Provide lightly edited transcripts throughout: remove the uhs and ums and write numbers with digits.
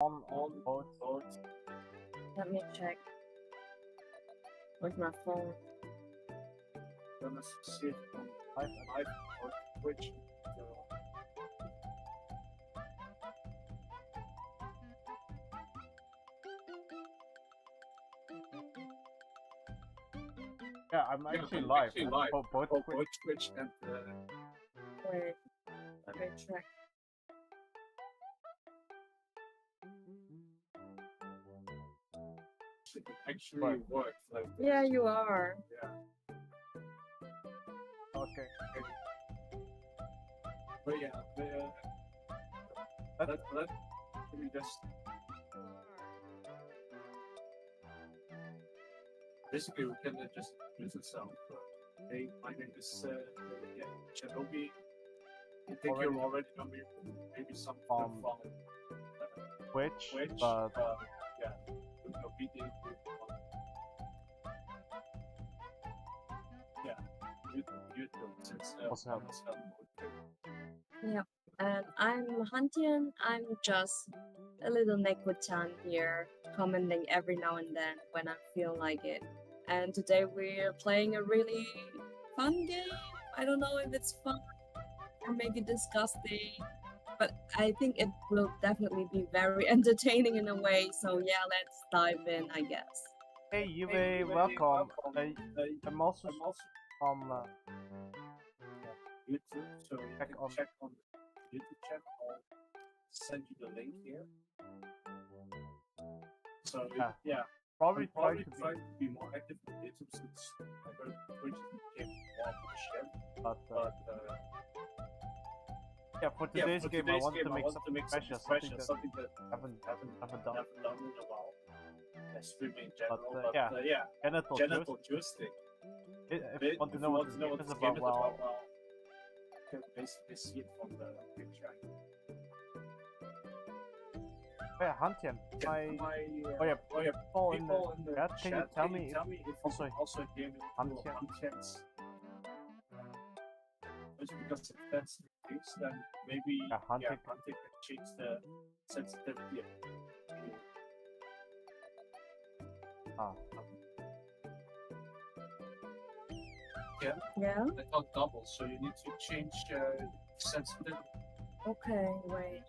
on both. Let me check with my phone. Gonna see it on live or Twitch. Yeah, I'm actually live. Both Twitch and. Wait, let me check. It actually works. Like yeah, you are. Yeah. Okay. But yeah, let me just. Basically, we can just use the sound. Hey, my name is Shinobi. I think you're already know me. Maybe some from Twitch, but yeah, with no video. Yeah, YouTube since also yeah, and I'm Hantian. I'm just a little Neko-chan here, commenting every now and then when I feel like it. And today we're playing a really fun game. I don't know if it's fun or maybe disgusting, but I think it will definitely be very entertaining in a way. So yeah, let's dive in, I guess. Hey, Yuve, welcome. I'm also from YouTube, so you can check on the YouTube channel. I'll send you the link here. So yeah, probably try to be more active on YouTube since I heard Twitch became more of a share. But yeah, for today's game, I want to make something special, something that I haven't done in a while. Streaming in general, but yeah, genital joystick. If you want to know what this game is about, well, you can basically see it from the picture. Yeah, Hantian, people in the chat, can you tell me if also a game Hantians? Just because if that's the case, then maybe Hantian can change the sensitivity. Yeah? I thought double, so you need to change sensitivity. Okay, wait.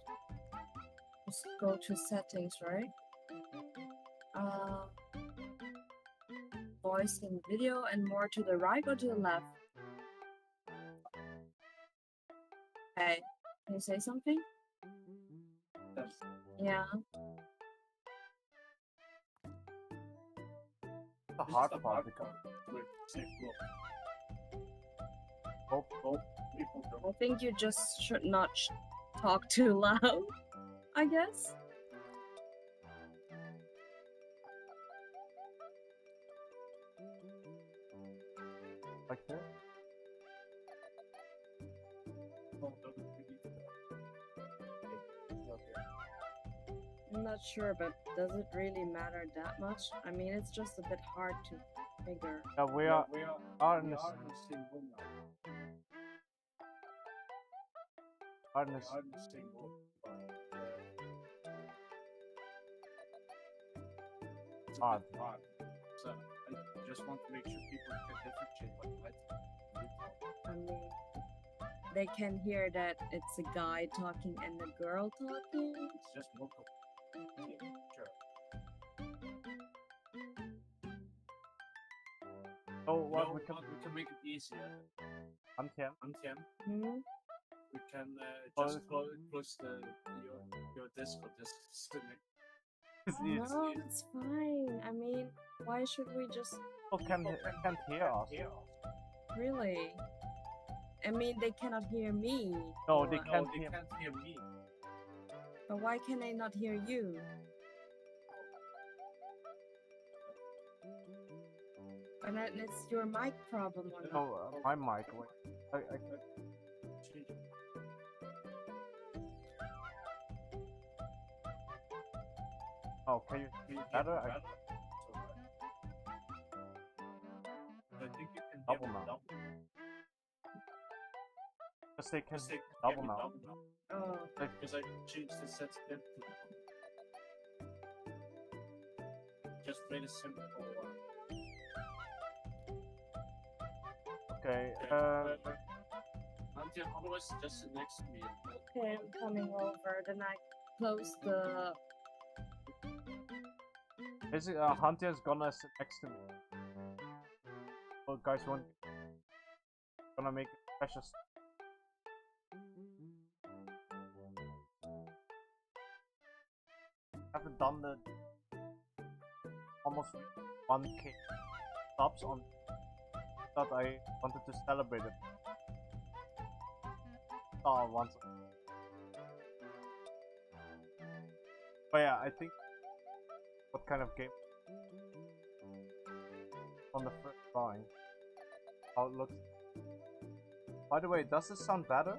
Just go to settings, right? Voice and video, and more to the right or to the left? Hey, can you say something? Yes. Yeah. The hard part because I think you just should not talk too loud, I guess. Like that? I'm not sure, but does it really matter that much? I mean, it's just a bit hard to figure. Yeah, we are in the same room now. Odd. So I just want to make sure people can differentiate what I mean, they can hear that it's a guy talking and a girl talking. It's just local. Sure. So what we can make it easier. Hantian. Hmm? We can just close your Discord just No, it's fine. I mean, why should we just... People can't hear us. Really? I mean, they cannot hear me. No, they can't hear me. But why can they not hear you? And it's your mic problem or not? No, my mic. I Oh, can you better? I think you can double now. Because they can double now. Oh. Because I changed the sensitivity. just play the simple one. Okay. Hantian, otherwise just sit next to me. Okay, I'm coming over. Then I close the. Basically, Hantian's gonna sit next to me. Well, guys, gonna make a special. Haven't done the almost 1k subs on that. I wanted to celebrate it. Once. But yeah, I think what kind of game on the first drawing, how it looks. By the way, does this sound better?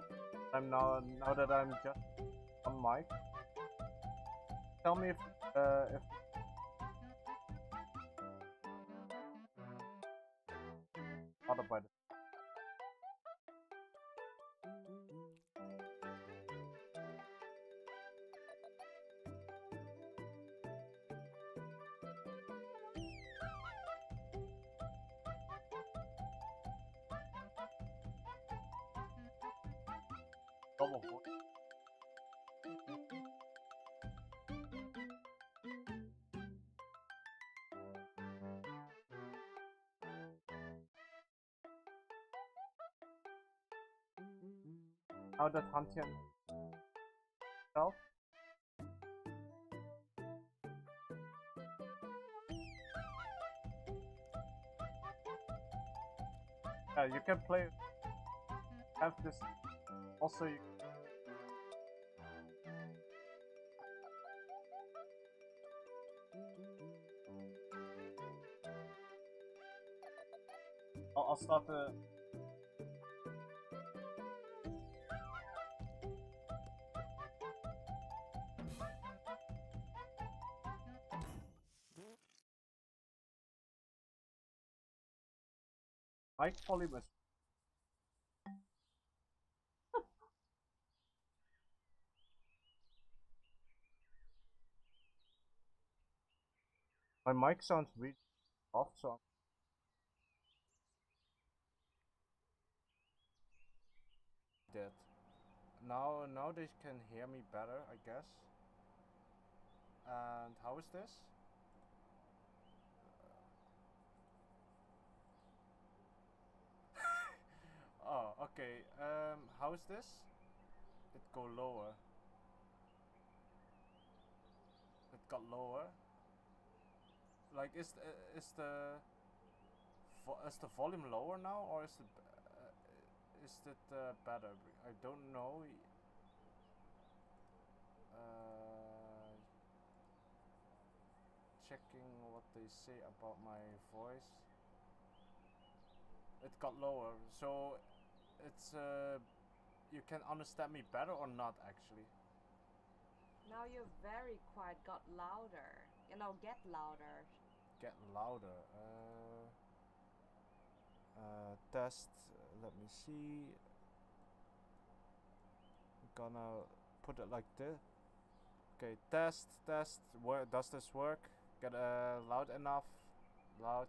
I'm now that I'm just on mic. Tell me if other by the double voice. How that Hantian self? Yeah, you can play. Have this. Also, you. I'll start the. Mic volume is. My mic sounds really off, so. Did. Now they can hear me better, I guess. And how is this? Oh, okay. How is this? It go lower. It got lower. Like, is the volume lower now, or is it better? I don't know. Checking what they say about my voice. It got lower, so it's you can understand me better or not actually. Now you're very quiet. Got louder. You know, get louder. Get louder. Test. Let me see. Gonna put it like this. Okay, test. Does this work? Get loud enough? Loud.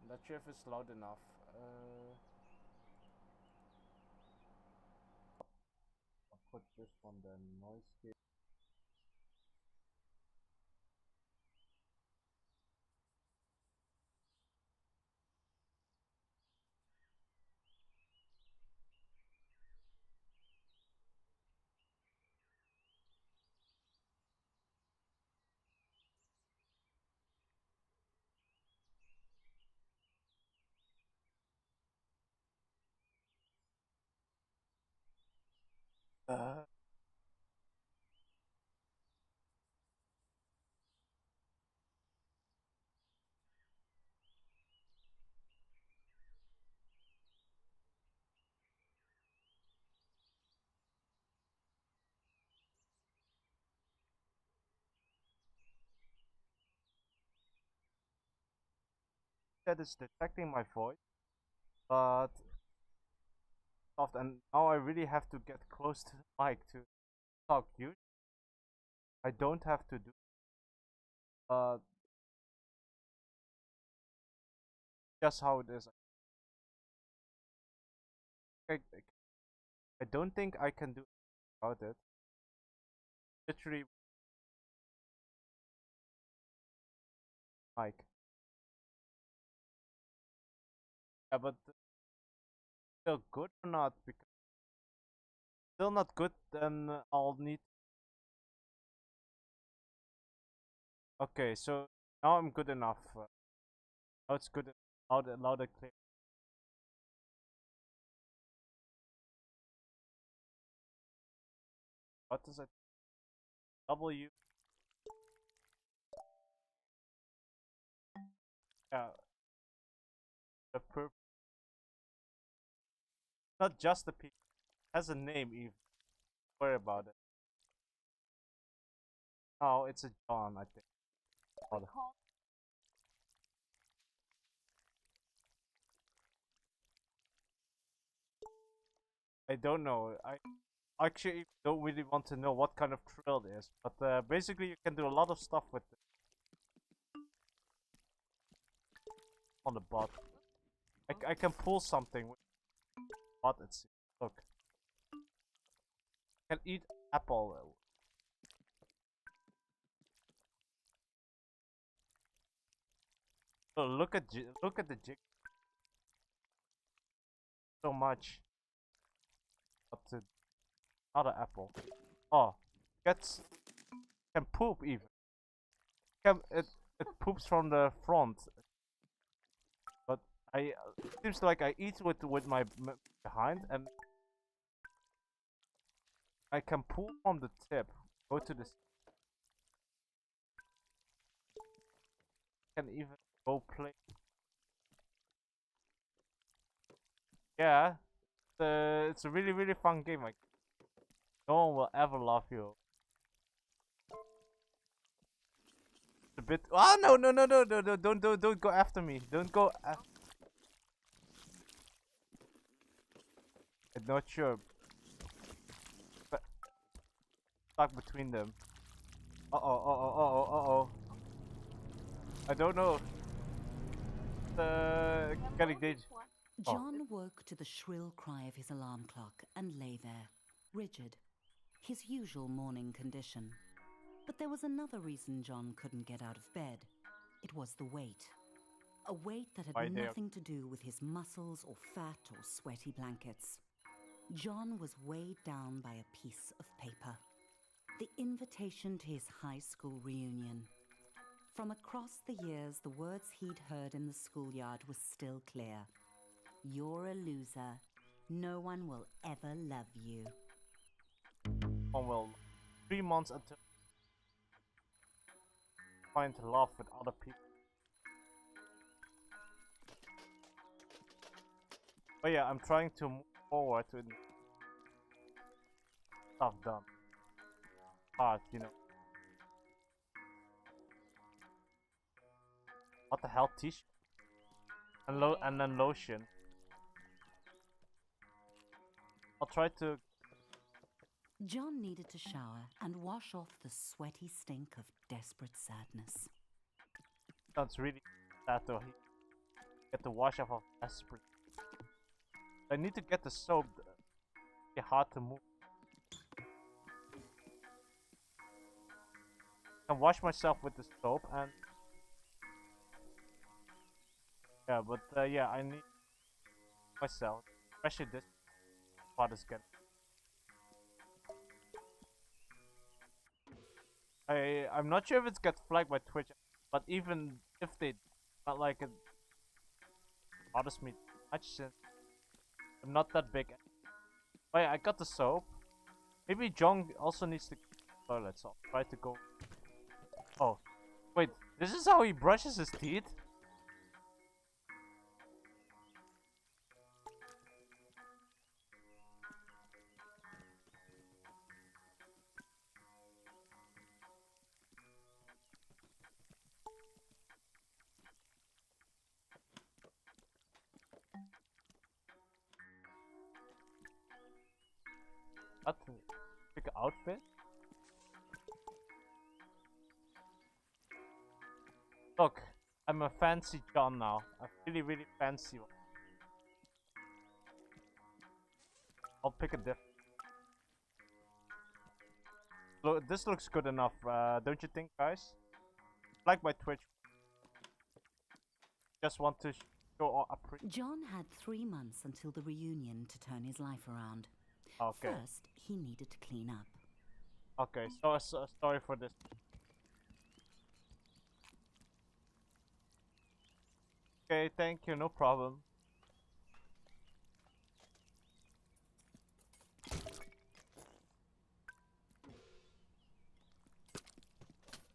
Not sure if it's loud enough. I'll put this on the noise gate. That is detecting my voice, but soft, and now I really have to get close to the mic to talk. You, I don't have to do. Just how it is. I don't think I can do about it. Literally, mic. Yeah, but still good or not? Because still not good, then I'll need. Okay, so now I'm good enough. Now it's good. Loud and clear. What is it? W. Yeah, the purple. Not just the P. It has a name even. Don't worry about it. Oh, it's a John, I think. Oh, I don't know. I actually don't really want to know what kind of trill it is, but basically you can do a lot of stuff with it. On the bot. I can pull something with the bot. Look. I can eat apple. Oh, look at the jig. So much. But not an apple. Oh, gets can poop even. It poops from the front. But it seems like I eat with my behind, and I can pull from the tip. Go to this. Can even go play. Yeah, it's a really fun game. Like no one will ever love you. It's a bit. Oh no! Don't go after me. Don't go. I'm not sure. But stuck between them. Uh oh. I don't know. Getting dangerous. John woke to the shrill cry of his alarm clock and lay there, rigid, his usual morning condition. But there was another reason John couldn't get out of bed. It was the weight. A weight that had nothing to do with his muscles or fat or sweaty blankets. John was weighed down by a piece of paper. The invitation to his high school reunion. From across the years, the words he'd heard in the schoolyard was still clear. You're a loser. No one will ever love you. Oh well, 3 months until find love with other people. But yeah, I'm trying to move forward with stuff done. Hard, you know. What the hell, t-shirt? And then lotion. I'll try to. John needed to shower and wash off the sweaty stink of desperate sadness. Sounds really sad though. He get the wash off of desperate. I need to get the soap. It's hard to move. I can wash myself with the soap and. Yeah, but yeah, I need myself, especially this part is getting. I'm not sure if it's gets flagged by Twitch, but even if they, not like it bothers me much since I'm not that big. Wait, I got the soap. Maybe John also needs to toilet, so I'll try to go. Oh, wait, this is how he brushes his teeth? What? Pick outfit? Look, I'm a fancy John now. A really, really fancy one. I'll pick a different. Look, this looks good enough, don't you think, guys? Like my Twitch. Just want to show a pretty. John had 3 months until the reunion to turn his life around. Okay. First, he needed to clean up. Okay, so sorry for this. Okay, thank you, no problem.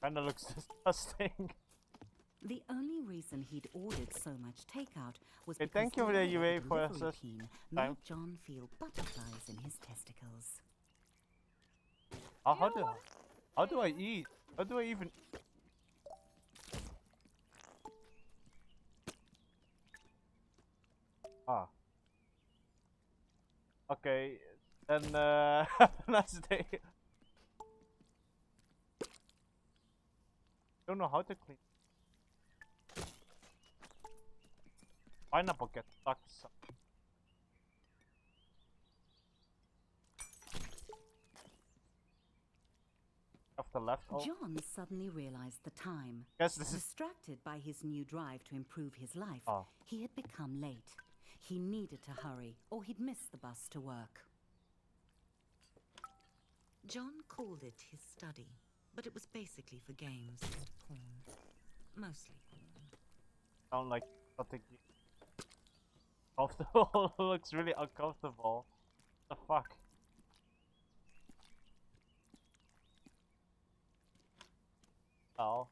Kinda looks disgusting. The only reason he'd ordered so much takeout was Okay, because thank you the for the way UA the for delivery assist peen time. made John feel butterflies in his testicles. How do I eat? How do I even? Ah. Okay, then have a nice day. Don't know how to clean. Pineapple gets stuck. Off the left. Oh, John suddenly realized the time. guess this is. Distracted by his new drive to improve his life, Oh. he had become late. He needed to hurry, or he'd miss the bus to work. John called it his study, but it was basically for games and porn. Mostly porn. Sound like something comfortable. Looks really uncomfortable. What the fuck? Oh.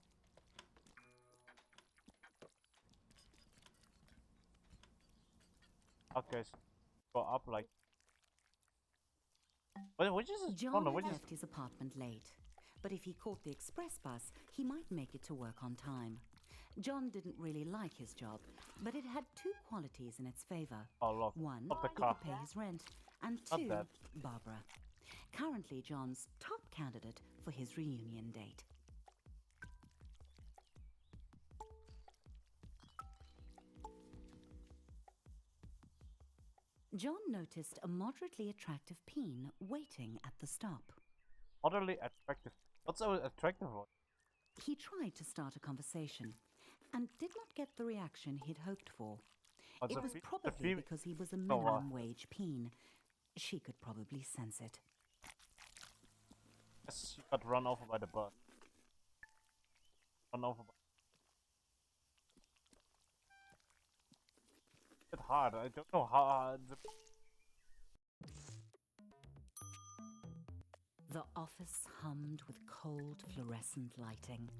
Okay, so go up like. What is this? John Oh, no, what is? left his apartment late, but if he caught the express bus, he might make it to work on time. John didn't really like his job, but it had 2 qualities in its favor. Oh look, One, of the he car. could pay his rent, and Not 2, bad. Barbara. Currently John's top candidate for his reunion date. John noticed a moderately attractive peen waiting at the stop. Moderately attractive. What's so attractive one? He tried to start a conversation and did not get the reaction he'd hoped for. What's It was probably because he was a Oh, minimum wage peen. She could probably sense it. Yes, she got run over by the bus. Run over by. It's hard. I don't know how. The office hummed with cold fluorescent lighting.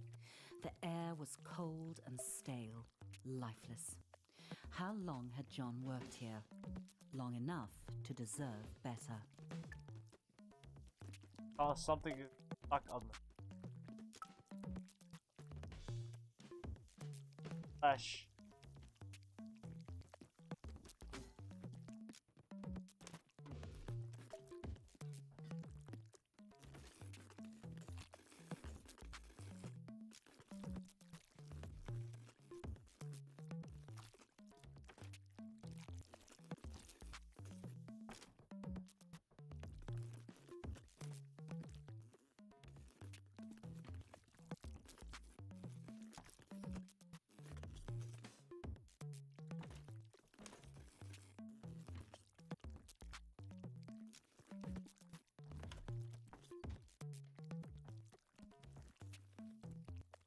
The air was cold and stale, lifeless. How long had John worked here? Long enough to deserve better. Oh, something is stuck on the flash.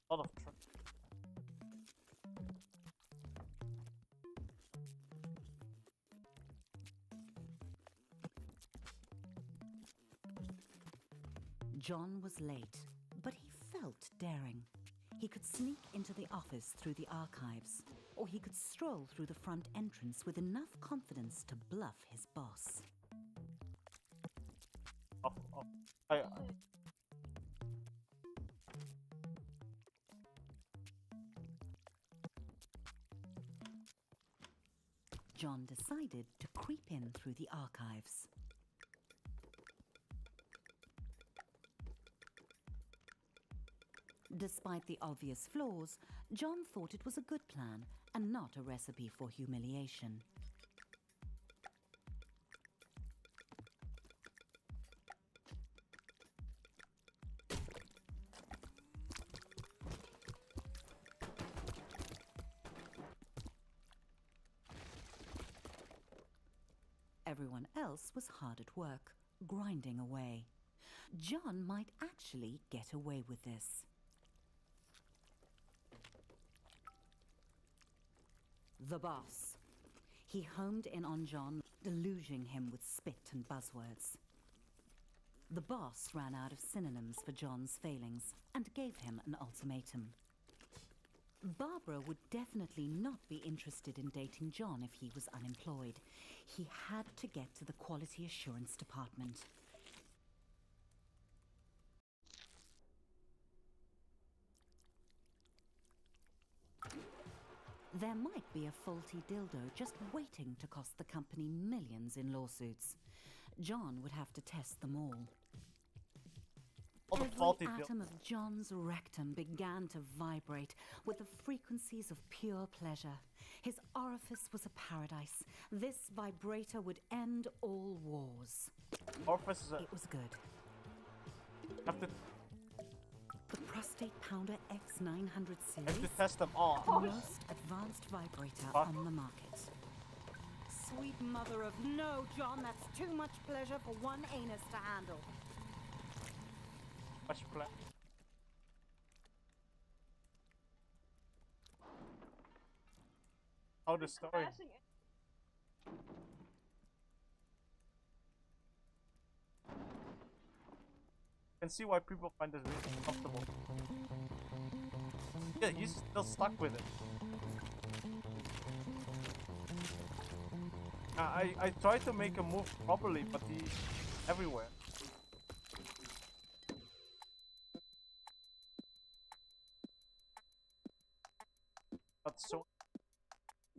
Lot of truck. John was late, but he felt daring. He could sneak into the office through the archives, or he could stroll through the front entrance with enough confidence to bluff his boss. I John decided to creep in through the archives. Despite the obvious flaws, John thought it was a good plan and not a recipe for humiliation. Everyone else was hard at work, grinding away. John might actually get away with this. The boss. He homed in on John, deluging him with spit and buzzwords. The boss ran out of synonyms for John's failings and gave him an ultimatum. Barbara would definitely not be interested in dating John if he was unemployed. He had to get to the quality assurance department. There might be a faulty dildo just waiting to cost the company millions in lawsuits. John would have to test them all. Every atom of John's rectum began to vibrate with the frequencies of pure pleasure. His orifice was a paradise. This vibrator would end all wars. Orifice is It was good. Have to The Prostate Pounder X900 have series, to test them all. the most advanced vibrator on the market. Sweet mother of no, John, that's too much pleasure for one anus to handle. Much play. How the story? Can see why people find this really uncomfortable. Yeah, he's still stuck with it. I tried to make a move properly, but he's everywhere. That's so.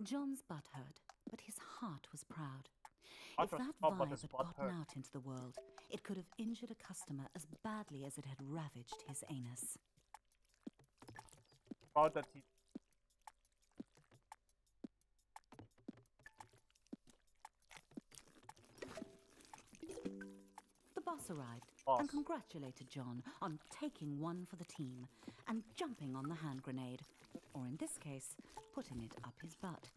John's butt hurt, but his heart was proud. Heart If was that proud, but vibe his had butt gotten hurt. out into the world, it could have injured a customer as badly as it had ravaged his anus. Proud that he. The boss arrived Boss. and congratulated John on taking one for the team and jumping on the hand grenade, or in this case, putting it up his butt.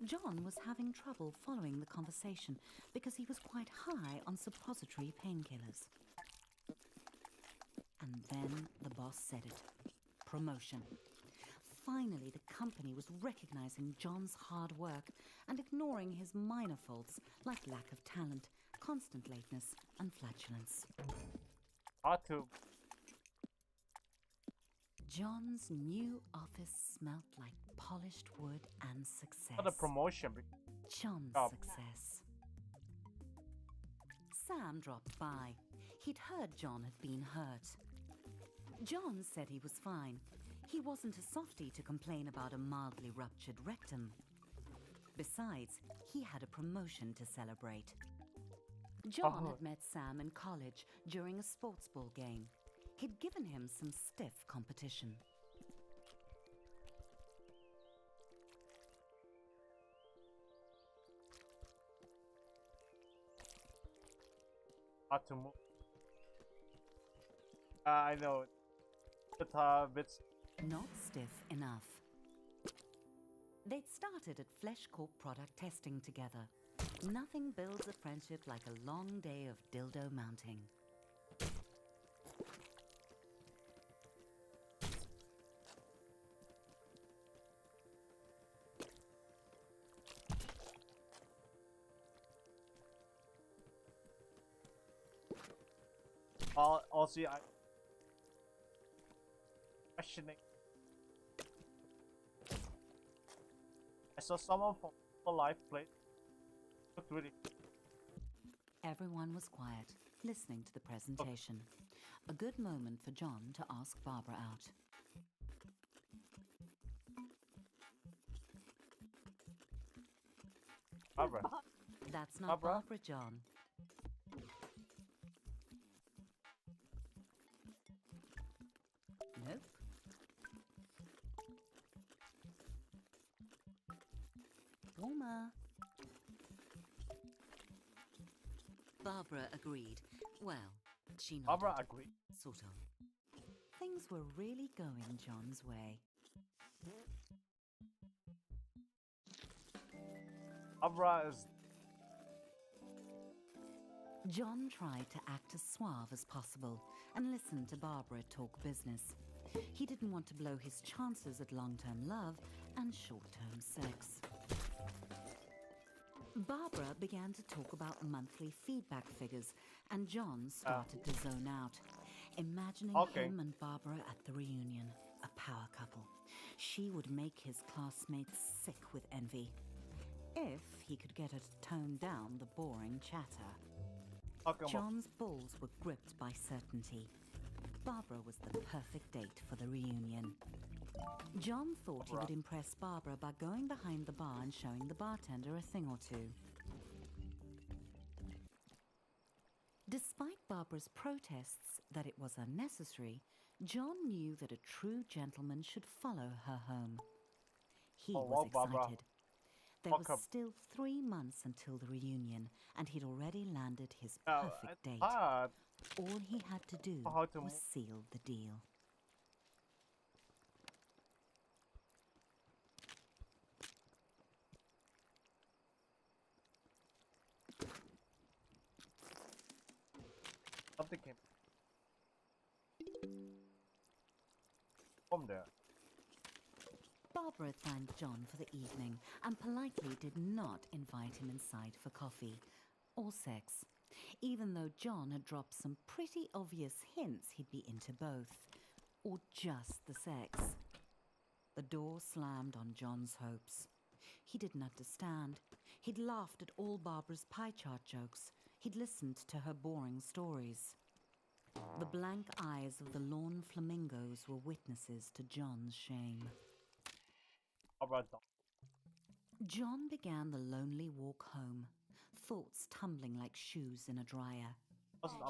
John was having trouble following the conversation because he was quite high on suppository painkillers. And then the boss said it. Promotion. Finally, the company was recognizing John's hard work and ignoring his minor faults like lack of talent, constant lateness, and flatulence. Hard to. John's new office smelt like polished wood and success. Not a promotion. John's job. success. Sam dropped by. He'd heard John had been hurt. John said he was fine. He wasn't a softie to complain about a mildly ruptured rectum. Besides, he had a promotion to celebrate. John had met Sam in college during a sports ball game. He'd given him some stiff competition. Hard to move. I know. But bits. Not stiff enough. They'd started at Flesh Corp product testing together. Nothing builds a friendship like a long day of dildo mounting. Also, I questioning. I saw someone from hololive play. Looked really. Everyone was quiet, listening to the presentation. A good moment for John to ask Barbara out. Barbara. That's not Barbara? Barbara, John. warmer. Barbara agreed. Well, she nodded. Barbara agreed. Sort of. Things were really going John's way. Barbara is. John tried to act as suave as possible and listen to Barbara talk business. He didn't want to blow his chances at long-term love and short-term sex. Barbara began to talk about monthly feedback figures, and John started to zone out, imagining him and Barbara at the reunion, a power couple. She would make his classmates sick with envy, if he could get her to tone down the boring chatter. John's balls were gripped by certainty. Barbara was the perfect date for the reunion. John thought he would impress Barbara by going behind the bar and showing the bartender a thing or two. Despite Barbara's protests that it was unnecessary, John knew that a true gentleman should follow her home. He was excited. Barbara. There was still 3 months until the reunion, and he'd already landed his perfect date. All he had to do was seal the deal. Something came from there. Barbara thanked John for the evening and politely did not invite him inside for coffee or sex, even though John had dropped some pretty obvious hints he'd be into both, or just the sex. The door slammed on John's hopes. He didn't understand. He'd laughed at all Barbara's pie chart jokes. He'd listened to her boring stories. The blank eyes of the lawn flamingos were witnesses to John's shame. John began the lonely walk home, thoughts tumbling like shoes in a dryer.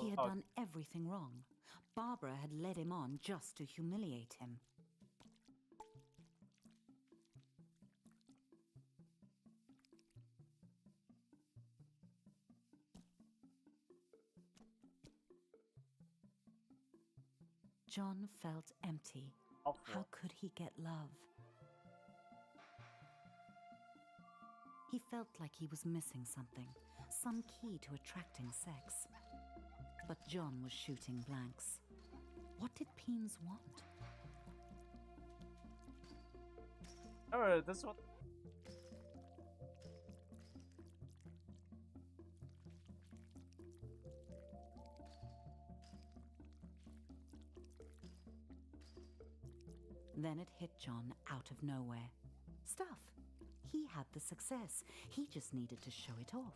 He had done everything wrong. Barbara had led him on just to humiliate him. John felt empty. How could he get love? He felt like he was missing something, some key to attracting sex. But John was shooting blanks. What did Peens want? Oh, this one. Then it hit John out of nowhere. Stuff. He had the success. He just needed to show it off.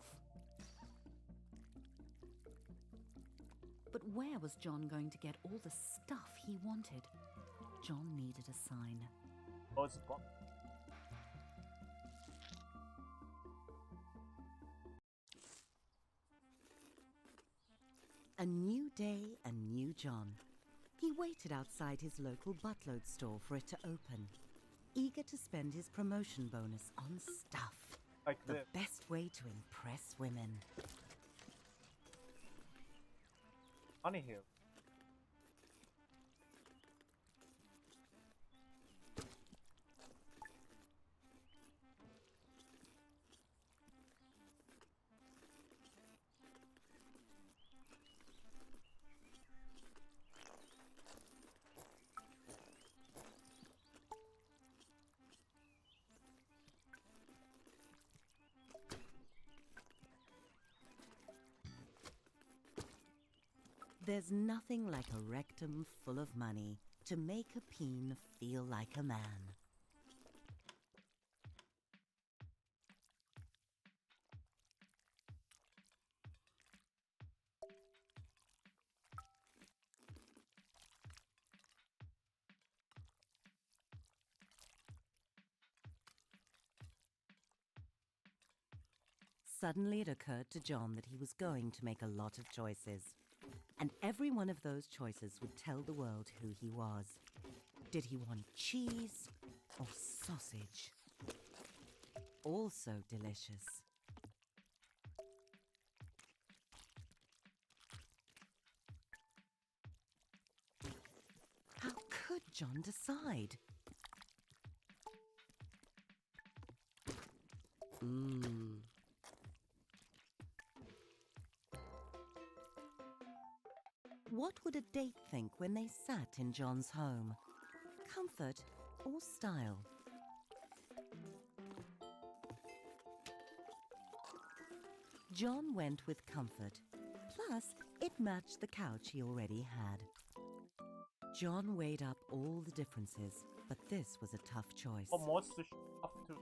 But where was John going to get all the stuff he wanted? John needed a sign. Oh, it's a A new day, a new John. He waited outside his local buttload store for it to open, eager to spend his promotion bonus on stuff. like The this. best way to impress women. Honey Hill. There's nothing like a rectum full of money to make a peen feel like a man. Suddenly it occurred to John that he was going to make a lot of choices. And every one of those choices would tell the world who he was. Did he want cheese or sausage? also delicious. How could John decide? What would a date think when they sat in John's home? Comfort or style? John went with comfort. Plus, it matched the couch he already had. John weighed up all the differences, but this was a tough choice. What's the stuff to?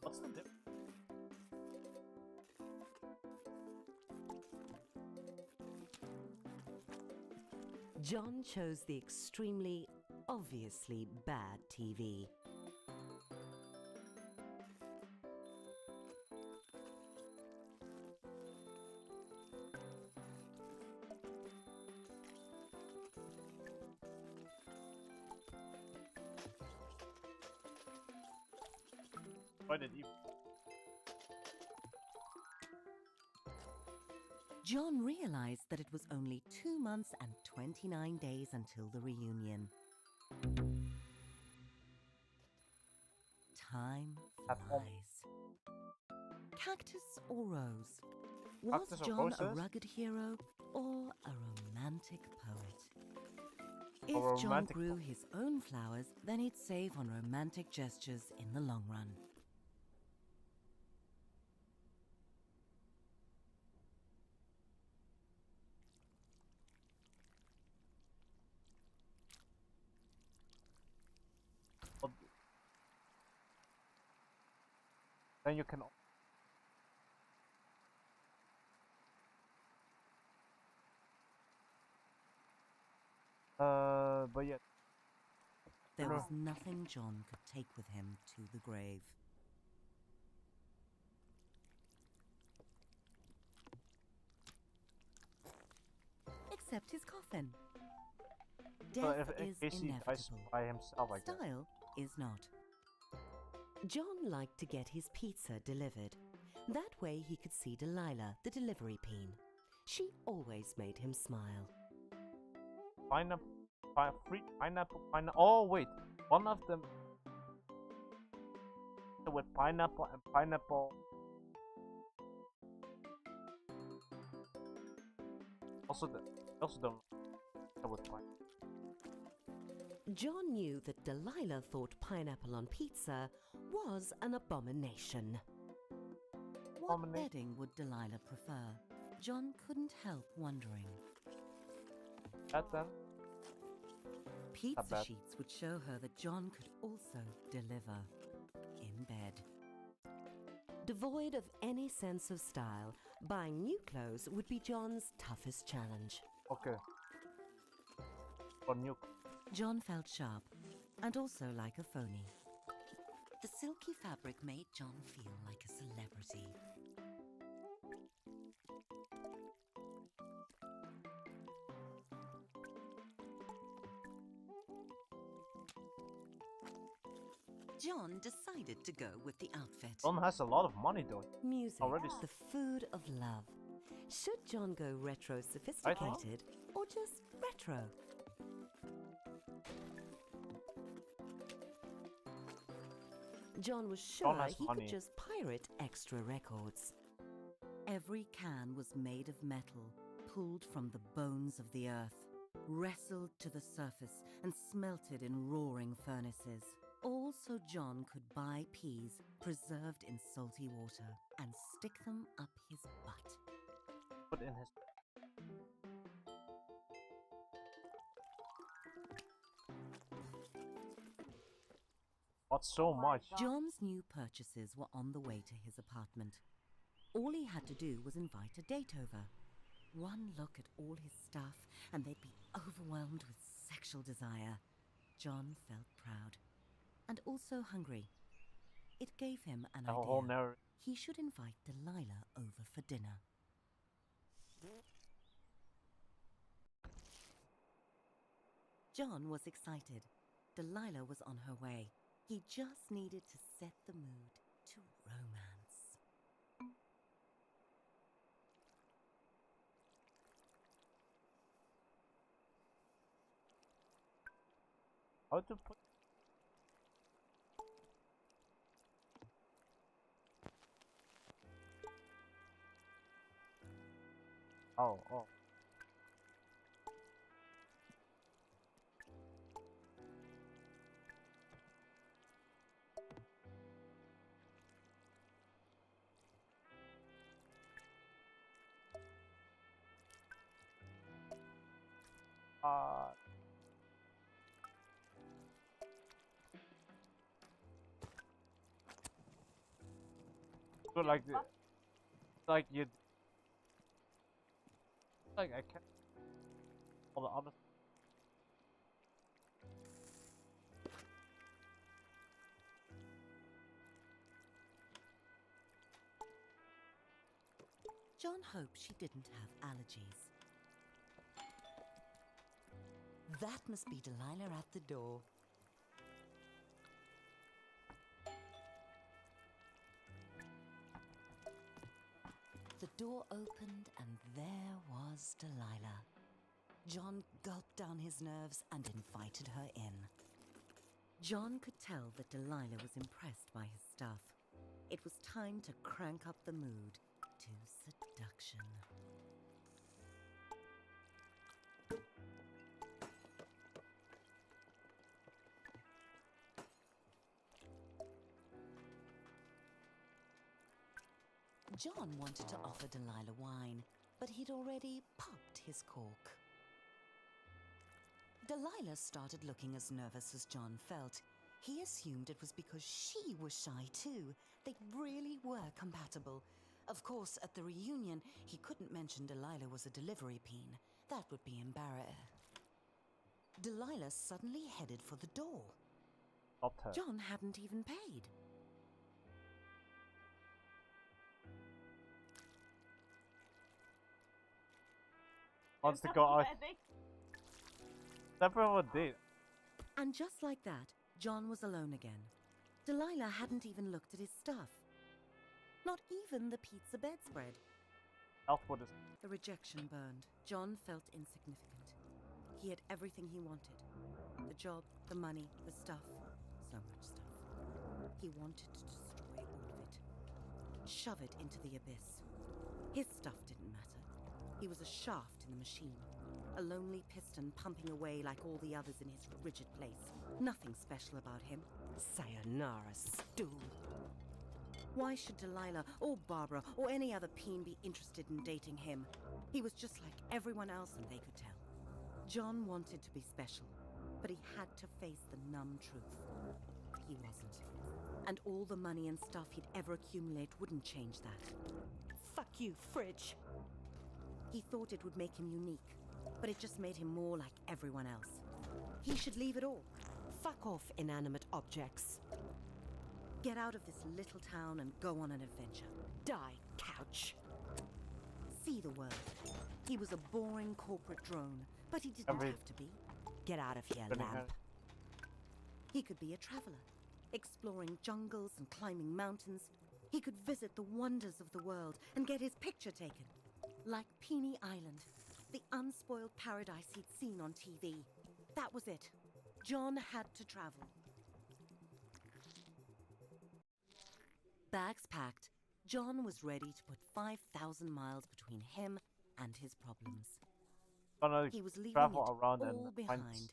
What's the difference? John chose the extremely, obviously bad TV. Why did you? John realized that it was only 2 months and 29 days until the reunion. Time flies. Cactus or rose? Was Cactus or John a roses? rugged hero or a romantic poet? A If John romantic grew his own flowers, then he'd save on romantic gestures in the long run. But then you can. But yeah. There No. was nothing John could take with him to the grave. Except his coffin. So Death if is Casey dies inevitable. by himself, I guess. Style is not. John liked to get his pizza delivered. That way he could see Delilah, the delivery peen. She always made him smile. Pineapple, free pineapple, pineapple. Oh wait, one of them with pineapple and pineapple. Also the with pineapple. John knew that Delilah thought pineapple on pizza was an abomination. What Abomination. bedding would Delilah prefer? John couldn't help wondering. That then. Pizza bad. sheets would show her that John could also deliver in bed. Devoid of any sense of style, buying new clothes would be John's toughest challenge. Okay. For new. John felt sharp and also like a phony. The silky fabric made John feel like a celebrity. John decided to go with the outfit. John has a lot of money though. Music, Already the food of love. Should John go retro sophisticated or just retro? John was sure has he money. could just pirate extra records. Every can was made of metal, pulled from the bones of the earth, wrestled to the surface and smelted in roaring furnaces. All so John could buy peas preserved in salty water and stick them up his butt. Put in his. What's so much? John's new purchases were on the way to his apartment. All he had to do was invite a date over. One look at all his stuff and they'd be overwhelmed with sexual desire. John felt proud and also hungry. It gave him an The whole idea. narrative. He should invite Delilah over for dinner. John was excited. Delilah was on her way. He just needed to set the mood to romance. How to put? Oh. So like the, like you, like I can't. All the other. John hoped she didn't have allergies. That must be Delilah at the door. The door opened and there was Delilah. John gulped down his nerves and invited her in. John could tell that Delilah was impressed by his stuff. It was time to crank up the mood to seduction. John wanted to offer Delilah wine, but he'd already popped his cork. Delilah started looking as nervous as John felt. He assumed it was because she was shy too. They really were compatible. Of course, at the reunion, he couldn't mention Delilah was a delivery peen. That would be embarrassing. Delilah suddenly headed for the door. Stopped her. John hadn't even paid. Wants to go out. Never on a date. And just like that, John was alone again. Delilah hadn't even looked at his stuff. Not even the pizza bedspread. Elf would have. The rejection burned. John felt insignificant. He had everything he wanted. The job, the money, the stuff. So much stuff. He wanted to destroy all of it. Shove it into the abyss. His stuff didn't matter. He was a shaft in the machine. A lonely piston pumping away like all the others in his rigid place. Nothing special about him. Sayonara, stool. Why should Delilah or Barbara or any other peen be interested in dating him? He was just like everyone else and they could tell. John wanted to be special, but he had to face the numb truth. He wasn't. And all the money and stuff he'd ever accumulate wouldn't change that. Fuck you, fridge. He thought it would make him unique, but it just made him more like everyone else. He should leave it all. Fuck off, inanimate objects. Get out of this little town and go on an adventure. Die, couch. See the world. He was a boring corporate drone, but he didn't have to be. Get out of here, lamp. He could be a traveler, exploring jungles and climbing mountains. He could visit the wonders of the world and get his picture taken. Like Peeny Island, the unspoiled paradise he'd seen on TV. That was it. John had to travel. Bags packed, John was ready to put 5,000 miles between him and his problems. He was leaving travel it around all and behind.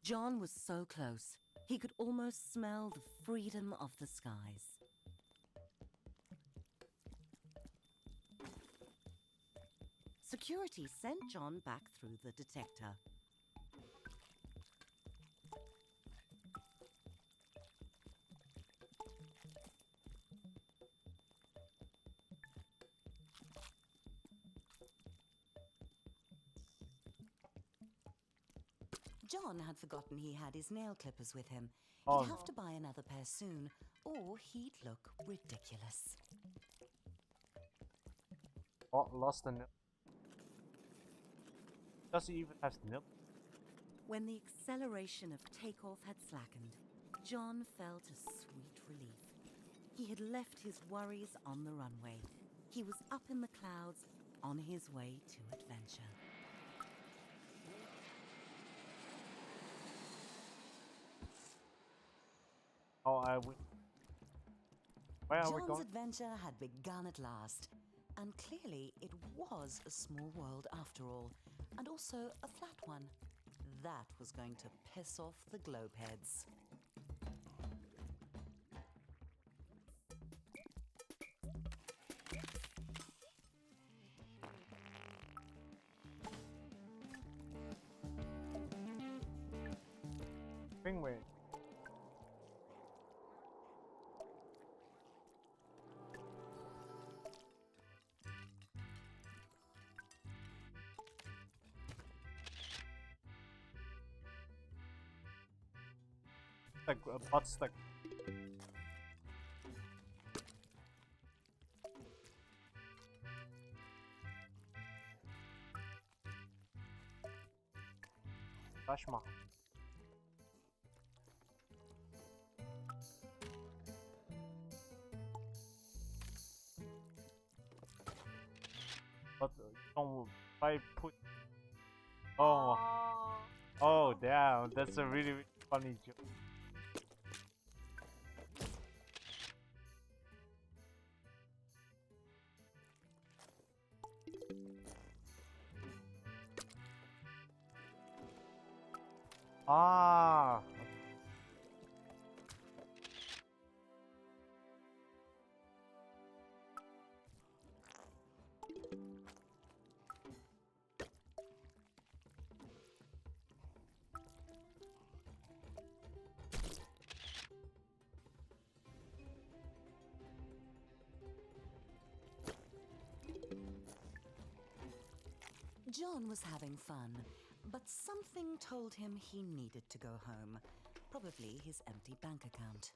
John was so close. He could almost smell the freedom of the skies. Security sent John back through the detector. John had forgotten he had his nail clippers with him. He'd have to buy another pair soon, or he'd look ridiculous. Oh, lost the nip. Does he even have nip? When the acceleration of takeoff had slackened, John felt a sweet relief. He had left his worries on the runway. He was up in the clouds, on his way to adventure. Oh, where are we John's going? adventure had begun at last, and clearly it was a small world after all, and also a flat one. That was going to piss off the globeheads. Wingway. Like a butt stick. Rashma. But don't I put? Oh, oh damn! That's a really, really funny joke. Ah. John was having fun, but something told him he needed to go home. Probably his empty bank account.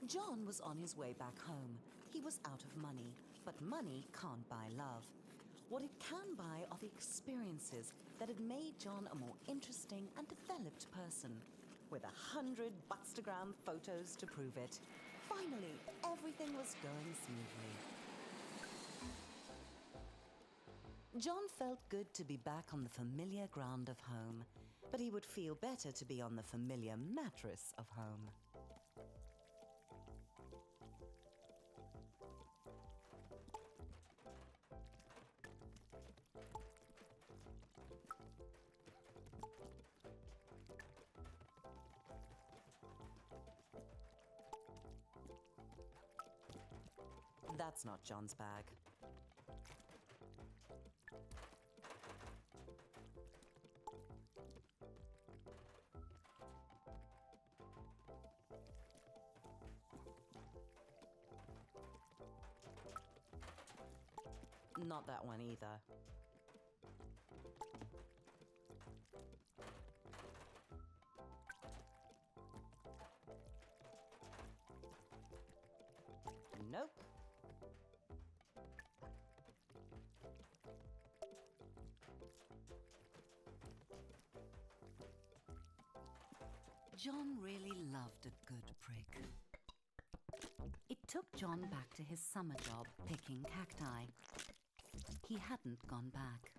John was on his way back home. He was out of money, but money can't buy love. What it can buy are the experiences that had made John a more interesting and developed person, with 100 Butstagram photos to prove it. Finally, everything was going smoothly. John felt good to be back on the familiar ground of home, but he would feel better to be on the familiar mattress of home. That's not John's bag. Not that one either. Nope. John really loved a good prick. It took John back to his summer job picking cacti. He hadn't gone back.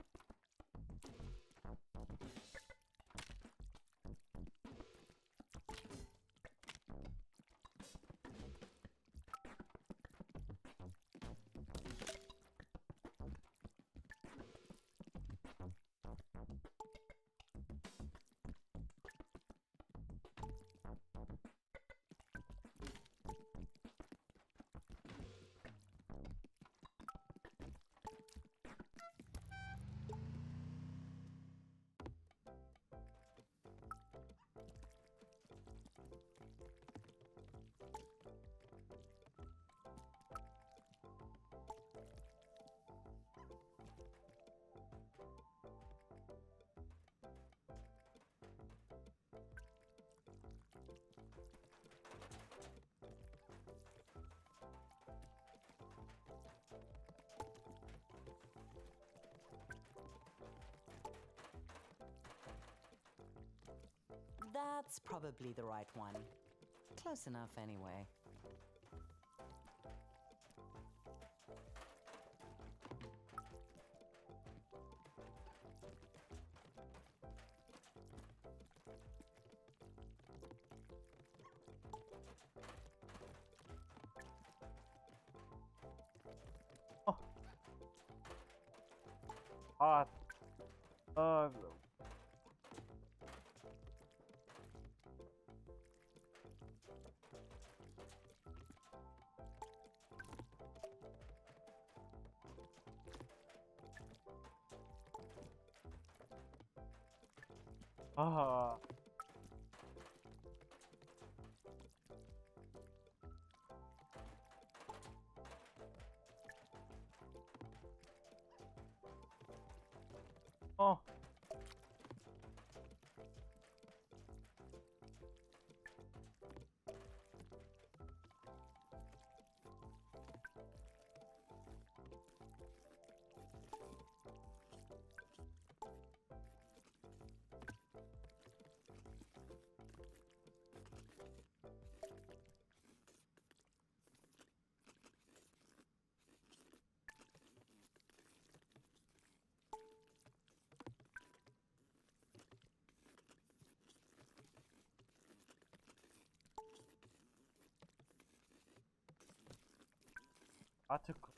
That's probably the right one. Close enough anyway. Oh. Ah. Uh. Ah. Oh. Article.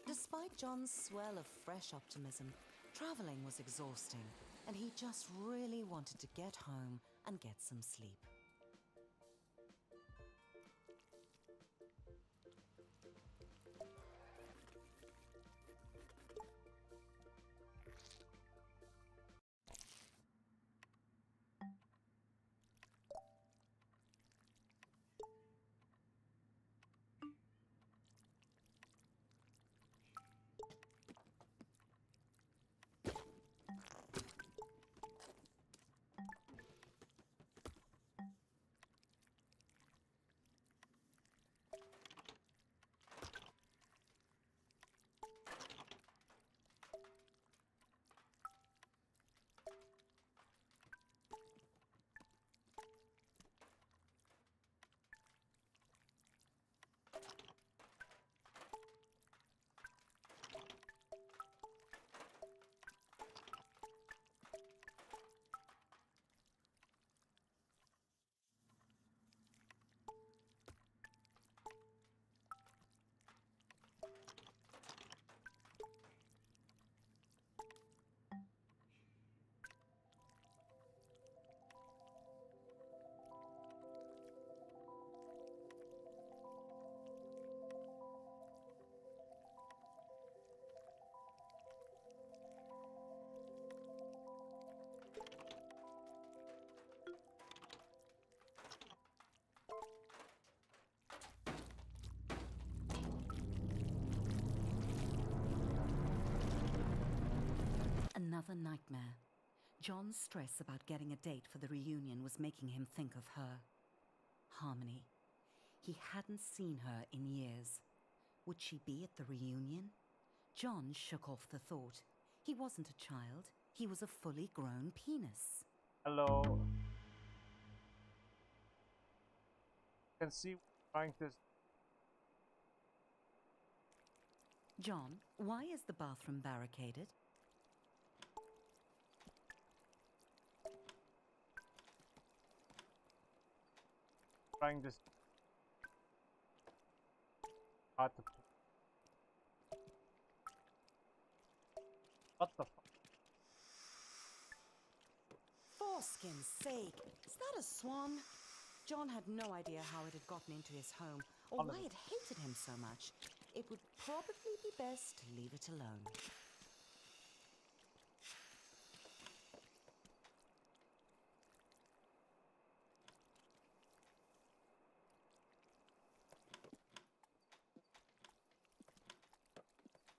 Despite John's swell of fresh optimism, traveling was exhausting, and he just really wanted to get home and get some sleep. Another nightmare. John's stress about getting a date for the reunion was making him think of her. Harmony. He hadn't seen her in years. Would she be at the reunion? John shook off the thought. He wasn't a child. He was a fully grown penis. Hello. Can see trying to. John, why is the bathroom barricaded? Trying this. Hard to. What the fuck? Foreskin's sake, is that a swan? John had no idea how it had gotten into his home, or why it hated him so much. It would probably be best to leave it alone.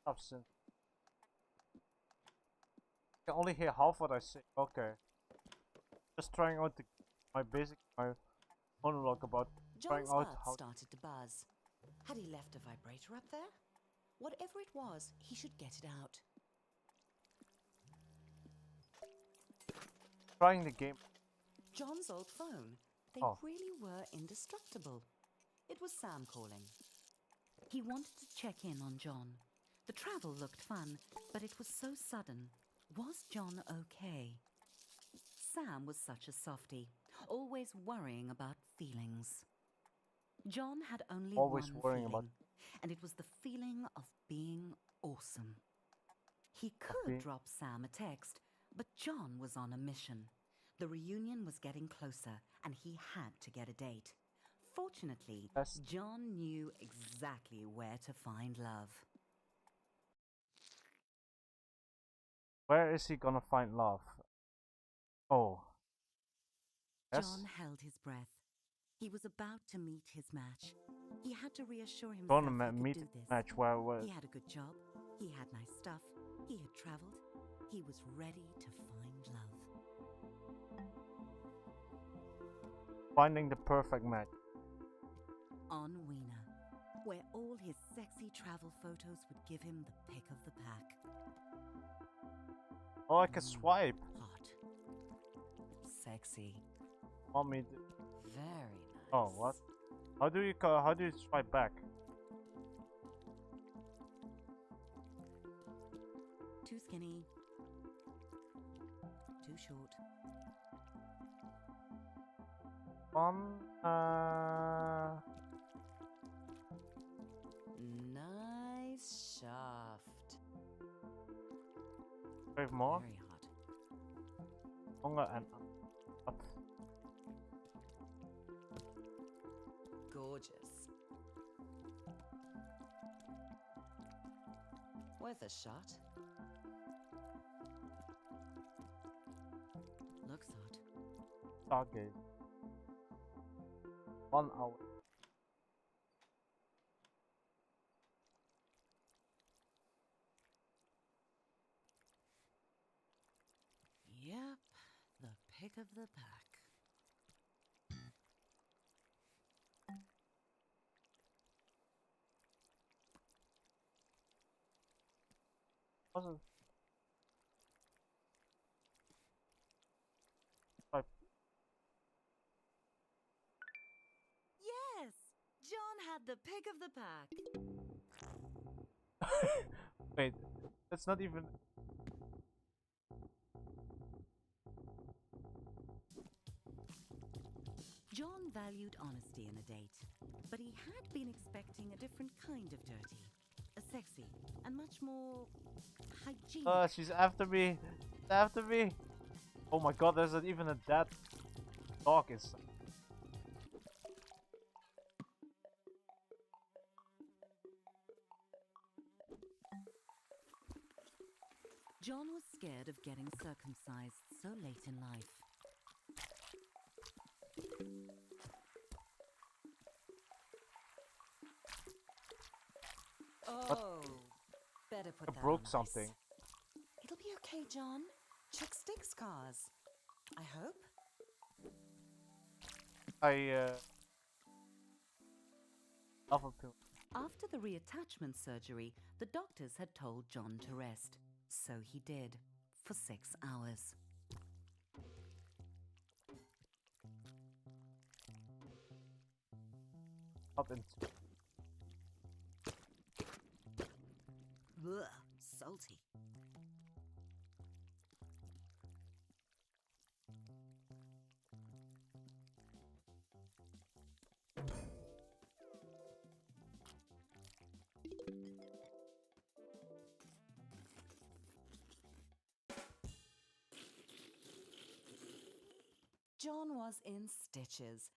I've seen. I can only hear half what I say. Okay. Just trying out my monologue about trying John's out butt how started to buzz. Had he left a vibrator up there? Whatever it was, he should get it out. trying the game. John's old phone. They Oh. really were indestructible. It was Sam calling. He wanted to check in on John. The travel looked fun, but it was so sudden. Was John okay? Sam was such a softie, always worrying about feelings. John had only Always one worrying feeling, about- and it was the feeling of being awesome. He could being- drop Sam a text, but John was on a mission. The reunion was getting closer, and he had to get a date. Fortunately, Yes. John knew exactly where to find love. Where is he gonna find love? Oh. Yes? John held his breath. He was about to meet his match. He had to reassure himself Gonna he could meet do this. match where He had a good job. He had nice stuff. He had traveled. He was ready to find love. finding the perfect match. On Weena, where all his sexy travel photos would give him the pick of the pack. Oh, I can swipe. Hot. Sexy. Want me to... Very nice. Oh, what? How do you swipe back? Too skinny. Too short. Nice shaft. Wave more. Very hot. Longer and up. Gorgeous. Worth a shot. Looks hot. Stargaze. 1 hour. Yep, the pick of the pack. Also, swipe. Yes! John had the pick of the pack. Wait, that's not even. John valued honesty in a date, but he had been expecting a different kind of dirty. A sexy and much more hygienic. She's after me. She's after me. Oh my god, there's even a dead dog inside. John was scared of getting circumcised so late in life. Oh, better put I that broke on ice. something. It'll be okay, John. Chick stick scars. I hope. Love a pill. After the reattachment surgery, the doctors had told John to rest. So he did, for 6 hours. Up into. Ugh, salty. John was in stitches.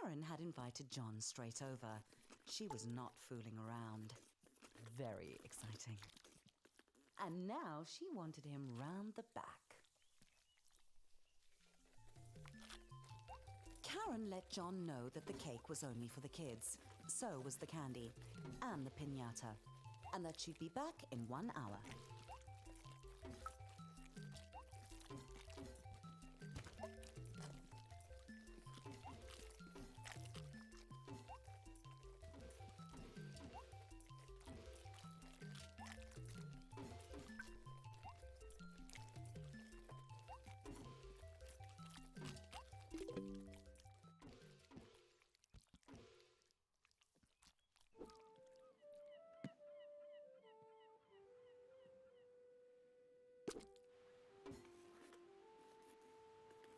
Karen had invited John straight over. She was not fooling around. Very exciting. And now she wanted him round the back. Karen let John know that the cake was only for the kids, so was the candy, and the piñata, and that she'd be back in 1 hour.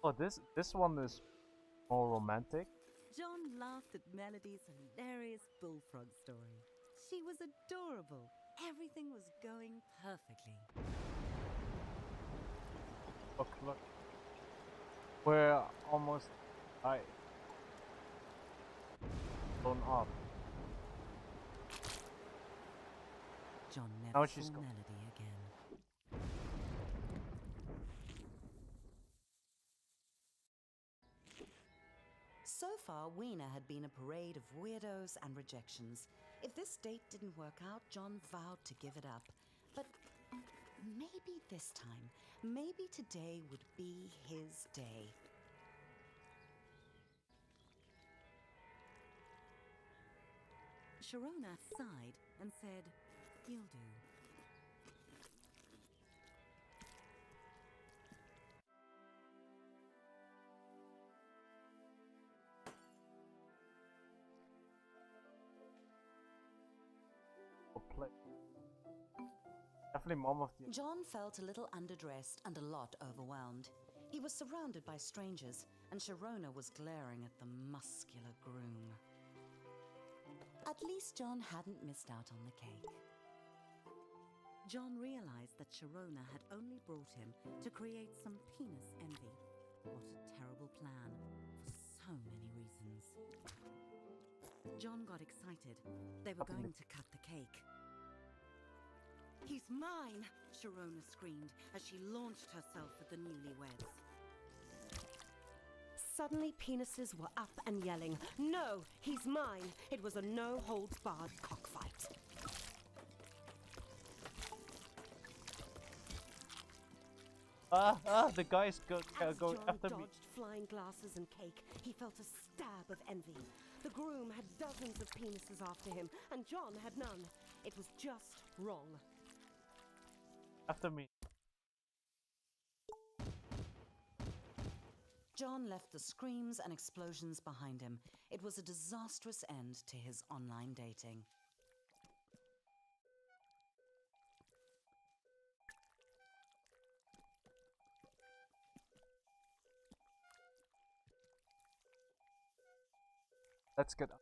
Oh, this one is more romantic. John laughed at Melody's hilarious bullfrog story. She was adorable. Everything was going perfectly. Look. We're almost blown up. John Now never she's saw gone. Melody again. So far, Weena had been a parade of weirdos and rejections. If this date didn't work out, John vowed to give it up. But maybe this time, maybe today would be his day. Sharona sighed and said, "You'll do." Play. Definitely mom of the. John felt a little underdressed and a lot overwhelmed. He was surrounded by strangers, and Sharona was glaring at the muscular groom. At least John hadn't missed out on the cake. John realized that Sharona had only brought him to create some penis envy. What a terrible plan, for so many reasons. John got excited. They were going to cut the cake. "He's mine!" Sharona screamed as she launched herself at the newlyweds. Suddenly, penises were up and yelling, "No, he's mine!" It was a no-holds-barred cockfight. The guys go As John after dodged me. flying glasses and cake, he felt a stab of envy. The groom had dozens of penises after him, and John had none. It was just wrong. After me. John left the screams and explosions behind him. It was a disastrous end to his online dating. Let's get up.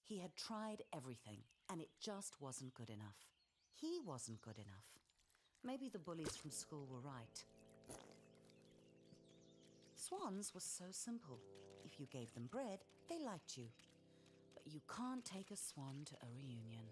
He had tried everything, and it just wasn't good enough. He wasn't good enough. Maybe the bullies from school were right. Swans was so simple. If you gave them bread, they liked you. But you can't take a swan to a reunion.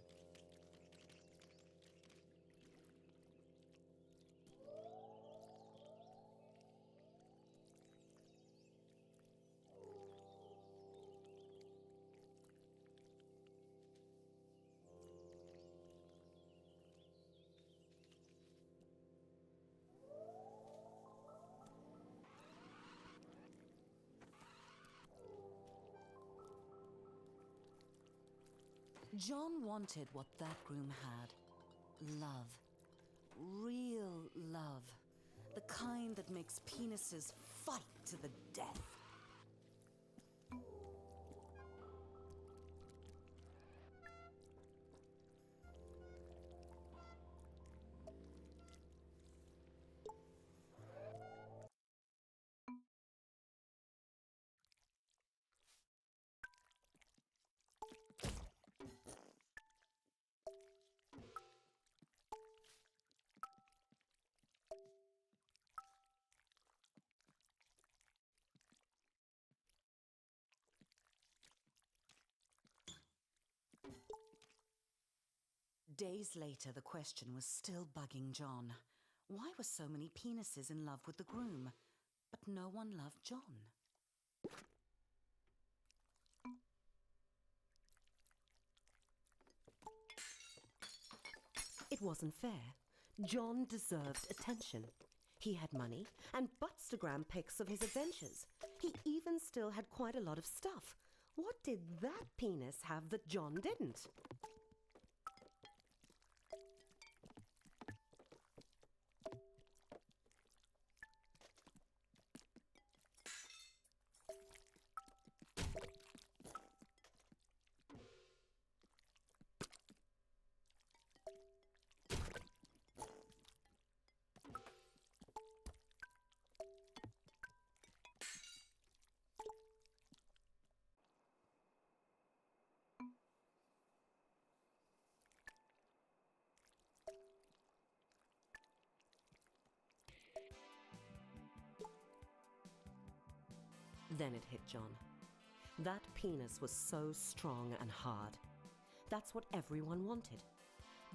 John wanted what that groom had. Love. Real love. The kind that makes penises fight to the death. Days later, the question was still bugging John. Why were so many penises in love with the groom, but no one loved John? It wasn't fair. John deserved attention. He had money and Buttstagram pics of his adventures. He even still had quite a lot of stuff. What did that penis have that John didn't? Then it hit John. That penis was so strong and hard. That's what everyone wanted.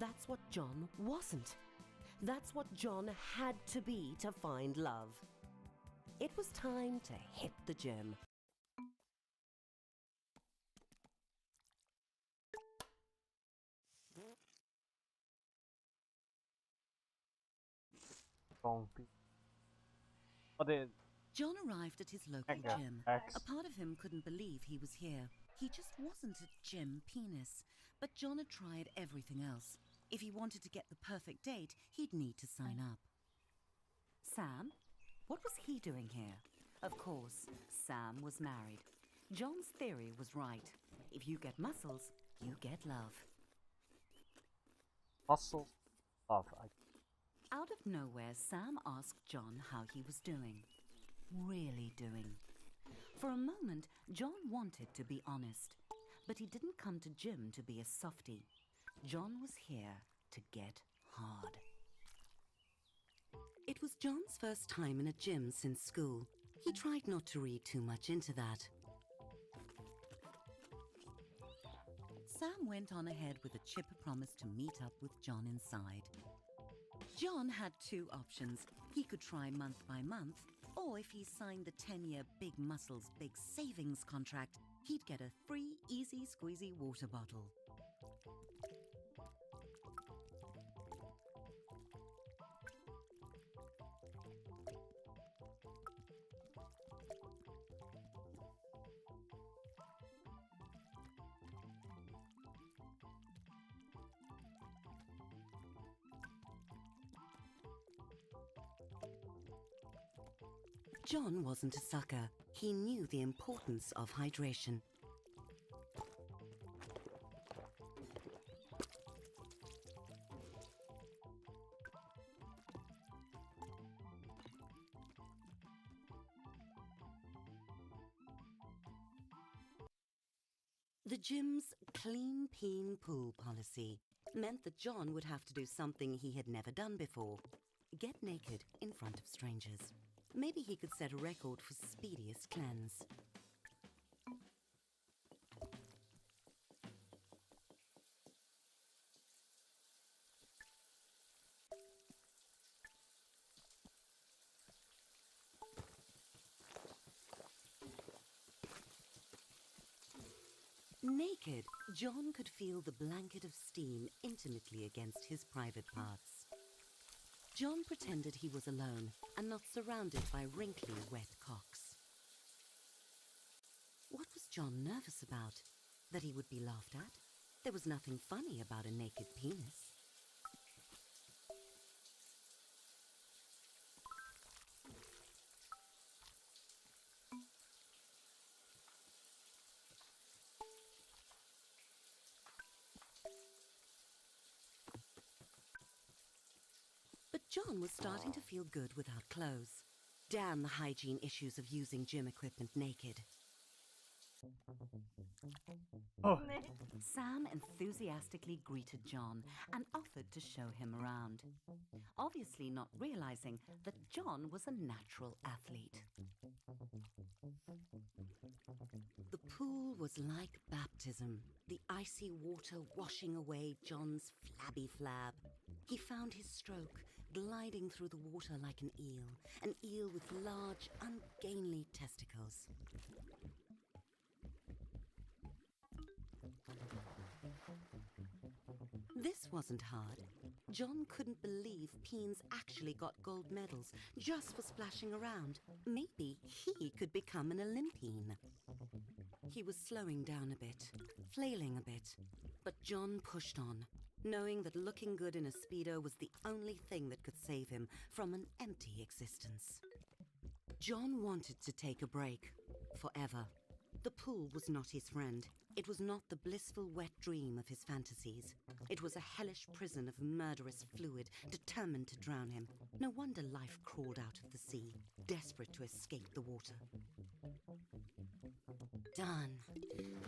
That's what John wasn't. That's what John had to be to find love. It was time to hit the gym. John arrived at his local gym. X. A part of him couldn't believe he was here. He just wasn't a gym penis. But John had tried everything else. If he wanted to get the perfect date, he'd need to sign up. Sam? What was he doing here? Of course, Sam was married. John's theory was right. If you get muscles, you get love. Muscles. Love. Out of nowhere, Sam asked John how he was doing. Really doing. For a moment, John wanted to be honest. But he didn't come to gym to be a softie. John was here to get hard. It was John's first time in a gym since school. He tried not to read too much into that. Sam went on ahead with a chipper promise to meet up with John inside. John had two options. He could try month by month, or if he signed the 10-year Big Muscles Big Savings contract, he'd get a free easy squeezy water bottle. John wasn't a sucker. He knew the importance of hydration. The gym's clean peen pool policy meant that John would have to do something he had never done before. Get naked in front of strangers. Maybe he could set a record for speediest cleanse. Naked, John could feel the blanket of steam intimately against his private parts. John pretended he was alone and not surrounded by wrinkly, wet cocks. What was John nervous about? That he would be laughed at? There was nothing funny about a naked penis. But John was starting to feel good without clothes. Damn the hygiene issues of using gym equipment naked. Oh. Sam enthusiastically greeted John and offered to show him around, obviously not realizing that John was a natural athlete. The pool was like baptism, the icy water washing away John's flabby flab. He found his stroke, gliding through the water like an eel with large, ungainly testicles. This wasn't hard. John couldn't believe Peens actually got gold medals just for splashing around. Maybe he could become an Olympian. He was slowing down a bit, flailing a bit, but John pushed on, knowing that looking good in a Speedo was the only thing that could save him from an empty existence. John wanted to take a break, forever. The pool was not his friend. It was not the blissful wet dream of his fantasies. It was a hellish prison of murderous fluid, determined to drown him. No wonder life crawled out of the sea, desperate to escape the water. Done.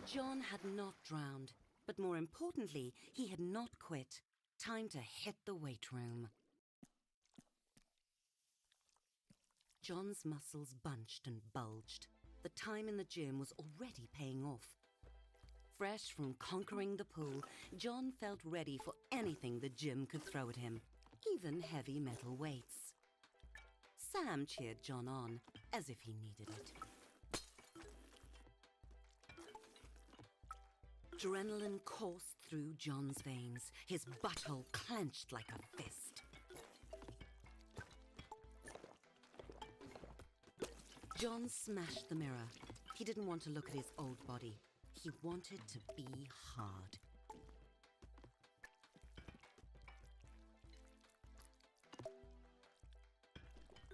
John had not drowned, but more importantly, he had not quit. Time to hit the weight room. John's muscles bunched and bulged. The time in the gym was already paying off. Fresh from conquering the pool, John felt ready for anything the gym could throw at him, even heavy metal weights. Sam cheered John on, as if he needed it. Adrenaline coursed through John's veins, his butthole clenched like a fist. John smashed the mirror. He didn't want to look at his old body. He wanted to be hard.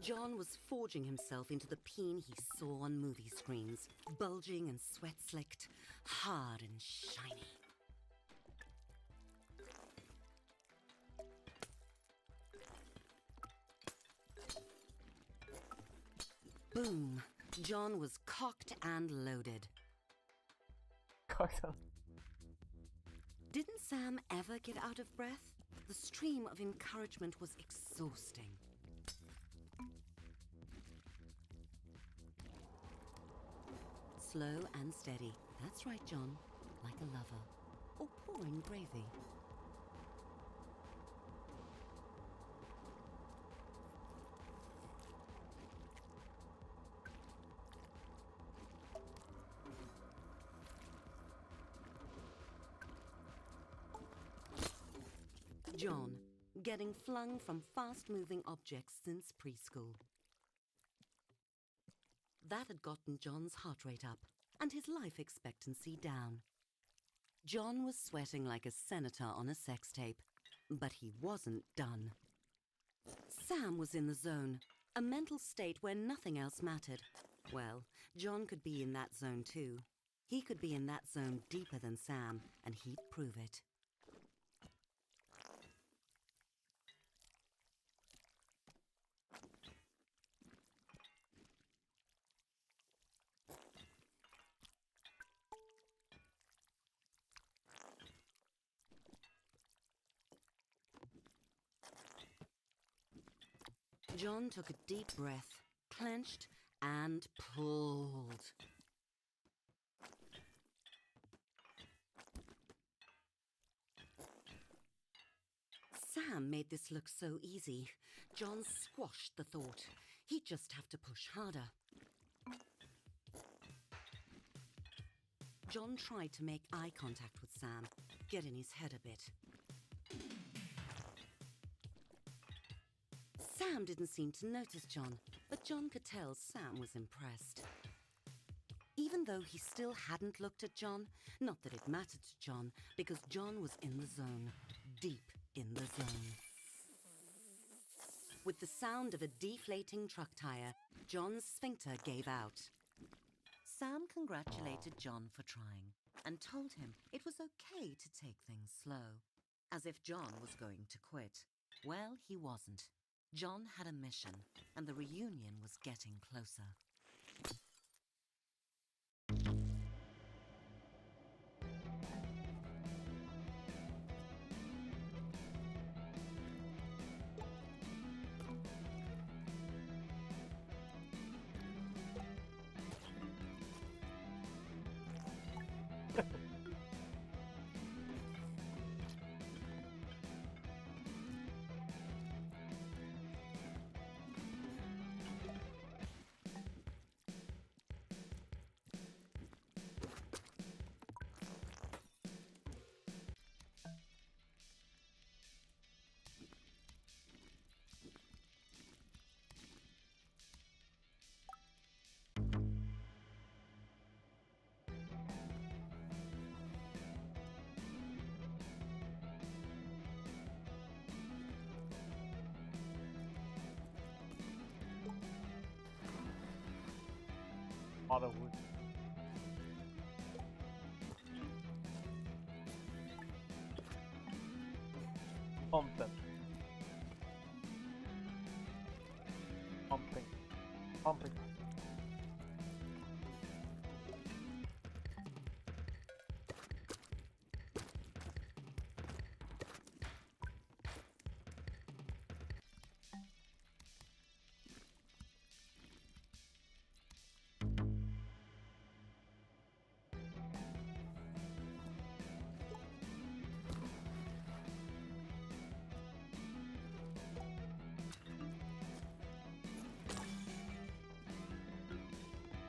John was forging himself into the peen he saw on movie screens, bulging and sweat-slicked, hard and shiny. Boom! John was cocked and loaded. Cocktail. Didn't Sam ever get out of breath? The stream of encouragement was exhausting. Slow and steady. That's right, John. Like a lover. Or pouring gravy. John, getting flung from fast-moving objects since preschool. That had gotten John's heart rate up and his life expectancy down. John was sweating like a senator on a sex tape, but he wasn't done. Sam was in the zone, a mental state where nothing else mattered. Well, John could be in that zone too. He could be in that zone deeper than Sam, and he'd prove it. John took a deep breath, clenched, and pulled. Sam made this look so easy. John squashed the thought. He'd just have to push harder. John tried to make eye contact with Sam, get in his head a bit. Sam didn't seem to notice John, but John could tell Sam was impressed. Even though he still hadn't looked at John, not that it mattered to John, because John was in the zone, deep in the zone. With the sound of a deflating truck tire, John's sphincter gave out. Sam congratulated John for trying and told him it was okay to take things slow, as if John was going to quit. Well, he wasn't. John had a mission, and the reunion was getting closer. lot of wood. Pump them. Pumping. Pumping.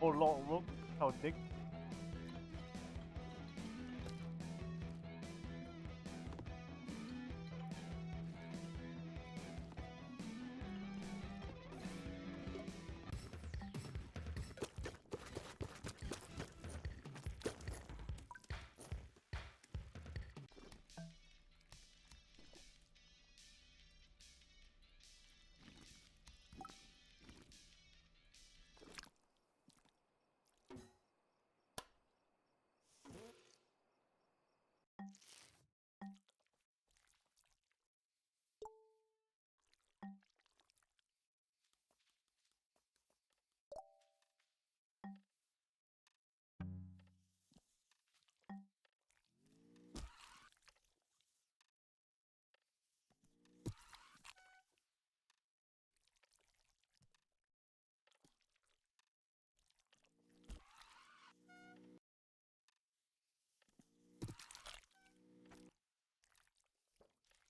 Oh lord, look how thick.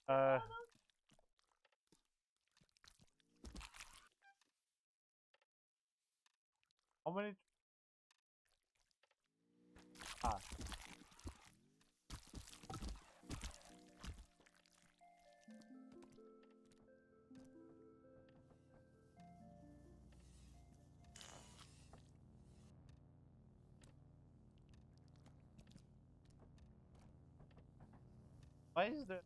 Uh, how many? Ah, why is there?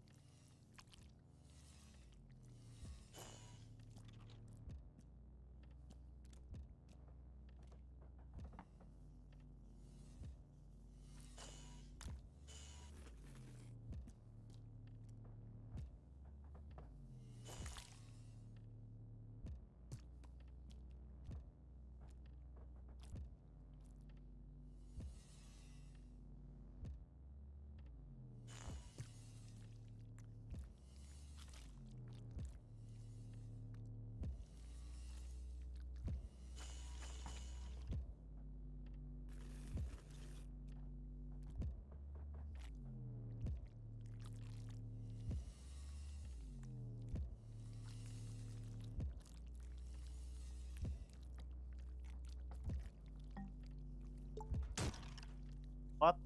What?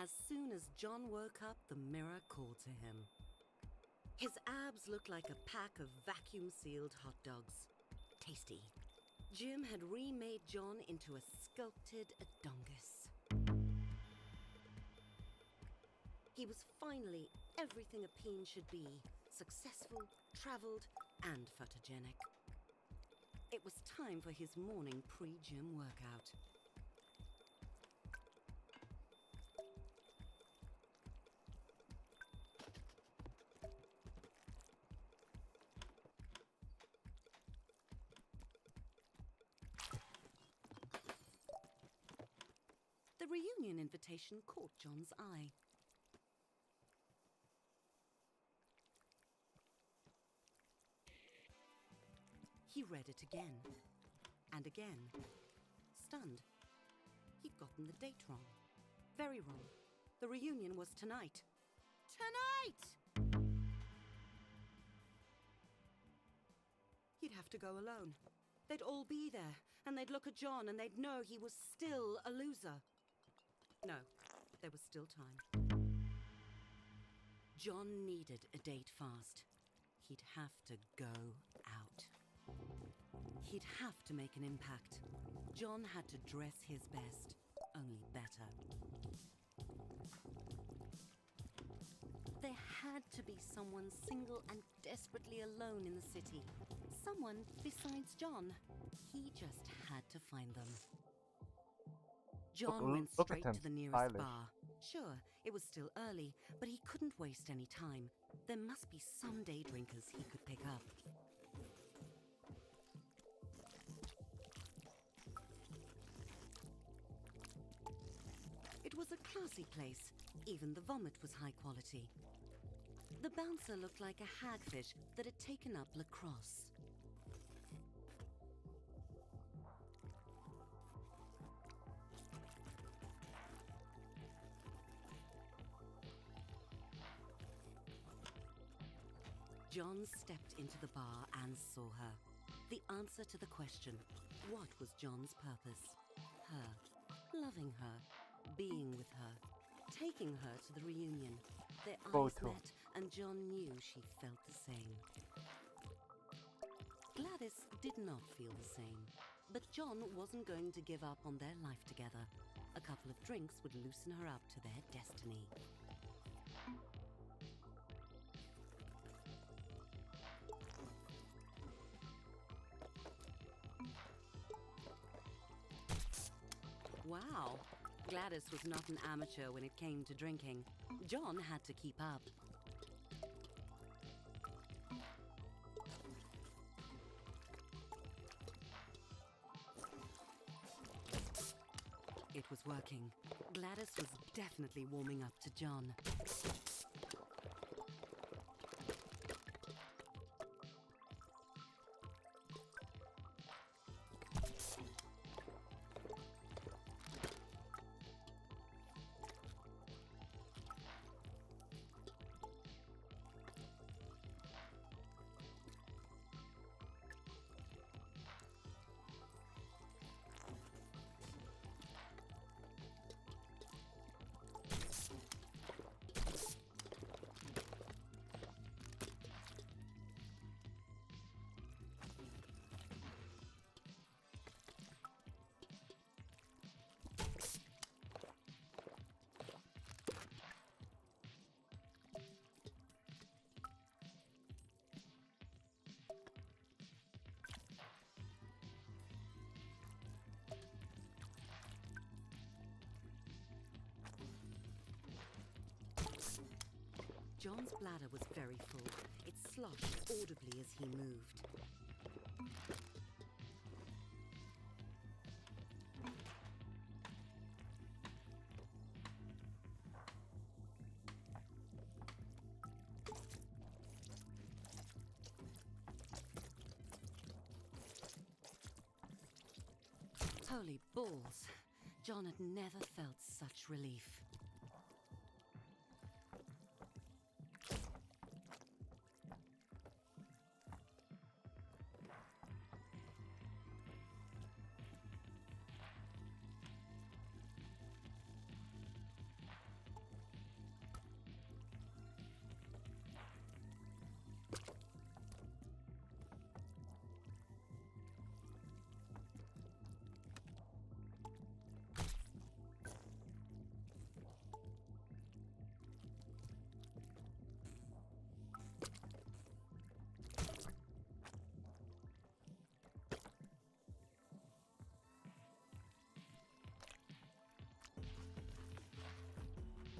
As soon as John woke up, the mirror called to him. His abs looked like a pack of vacuum-sealed hot dogs. Tasty. Jim had remade John into a sculpted Adongus. He was finally everything a peen should be: successful, travelled, and photogenic. It was time for his morning pre-gym workout. The reunion invitation caught John's eye. He read it again, and again. Stunned. He'd gotten the date wrong. Very wrong. The reunion was tonight. Tonight! He'd have to go alone. They'd all be there, and they'd look at John and they'd know he was still a loser. No, there was still time. John needed a date fast. He'd have to go out. He'd have to make an impact. John had to dress his best, only better. There had to be someone single and desperately alone in the city. Someone besides John. He just had to find them. John went straight to the nearest bar. Sure, it was still early, but he couldn't waste any time. There must be some day drinkers he could pick up. It was a classy place. Even the vomit was high quality. The bouncer looked like a hagfish that had taken up lacrosse. John stepped into the bar and saw her. The answer to the question, what was John's purpose? Her. Loving her. Being with her. Taking her to the reunion. Their eyes met, and John knew she felt the same. Gladys did not feel the same, but John wasn't going to give up on their life together. A couple of drinks would loosen her up to their destiny. Wow, Gladys was not an amateur when it came to drinking. John had to keep up. It was working. Gladys was definitely warming up to John. John's bladder was very full. It sloshed audibly as he moved. Holy balls! John had never felt such relief.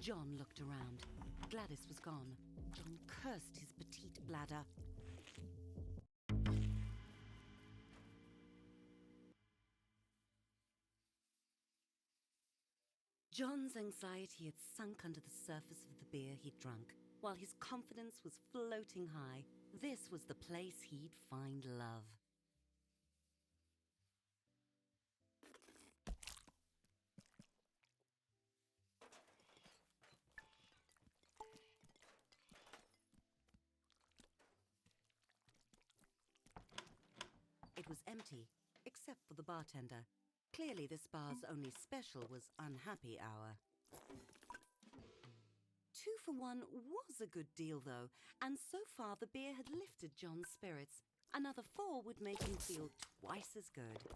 John looked around. Gladys was gone. John cursed his petite bladder. John's anxiety had sunk under the surface of the beer he'd drunk, while his confidence was floating high. This was the place he'd find love. It was empty, except for the bartender. Clearly this bar's only special was unhappy hour. 2 for 1 was a good deal, though, and so far the beer had lifted John's spirits. Another 4 would make him feel twice as good.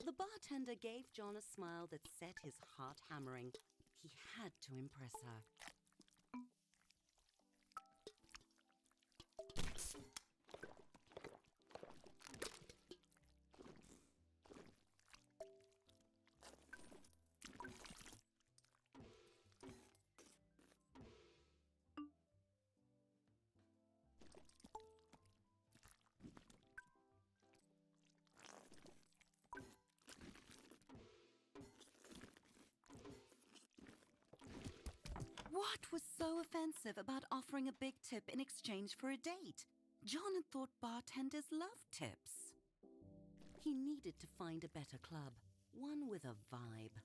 The bartender gave John a smile that set his heart hammering. He had to impress her. What was so offensive about offering a big tip in exchange for a date? John had thought bartenders loved tips. He needed to find a better club, one with a vibe.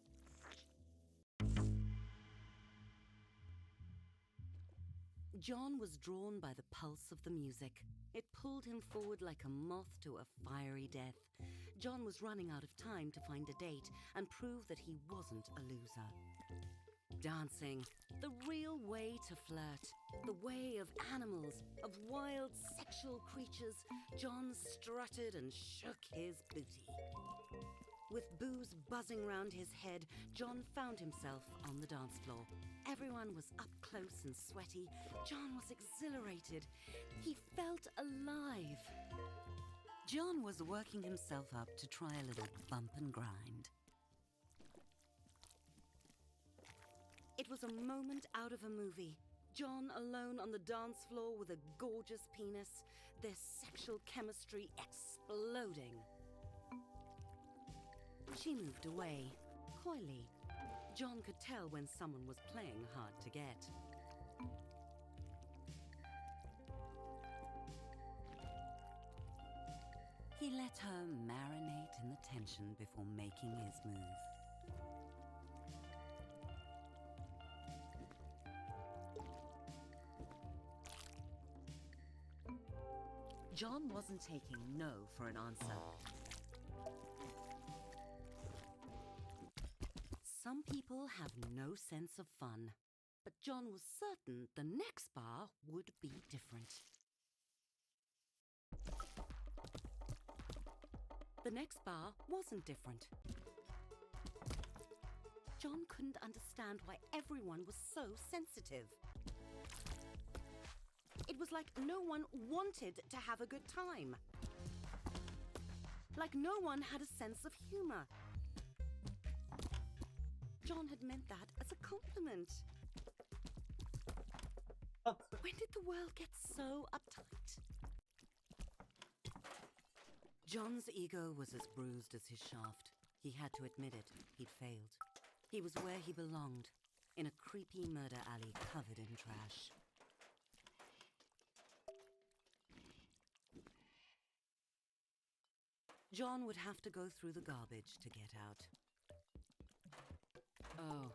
John was drawn by the pulse of the music. It pulled him forward like a moth to a fiery death. John was running out of time to find a date and prove that he wasn't a loser. Dancing, the real way to flirt, the way of animals, of wild sexual creatures. John strutted and shook his booty. With booze buzzing round his head, John found himself on the dance floor. Everyone was up close and sweaty. John was exhilarated. He felt alive. John was working himself up to try a little bump and grind. It was a moment out of a movie. John alone on the dance floor with a gorgeous penis, their sexual chemistry exploding. She moved away, coyly. John could tell when someone was playing hard to get. He let her marinate in the tension before making his move. John wasn't taking no for an answer. Some people have no sense of fun, but John was certain the next bar would be different. The next bar wasn't different. John couldn't understand why everyone was so sensitive. It was like no one wanted to have a good time. Like no one had a sense of humor. John had meant that as a compliment. When did the world get so uptight? John's ego was as bruised as his shaft. He had to admit it. He'd failed. He was where he belonged, in a creepy murder alley covered in trash. John would have to go through the garbage to get out. Oh,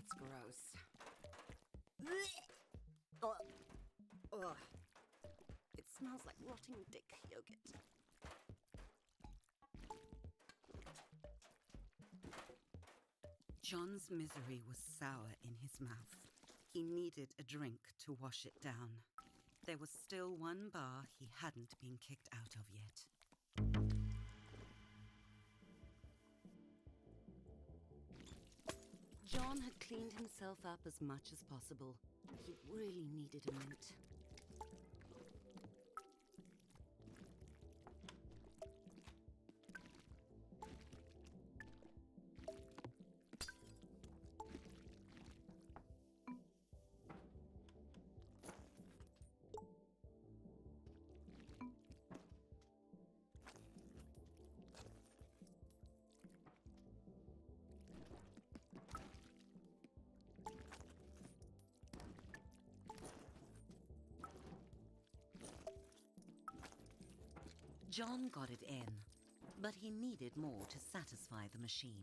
That's gross. Ugh. Ugh. It smells like rotting dick yogurt. John's misery was sour in his mouth. He needed a drink to wash it down. There was still one bar he hadn't been kicked out of yet. John had cleaned himself up as much as possible. He really needed a mint. John got it in, but he needed more to satisfy the machine.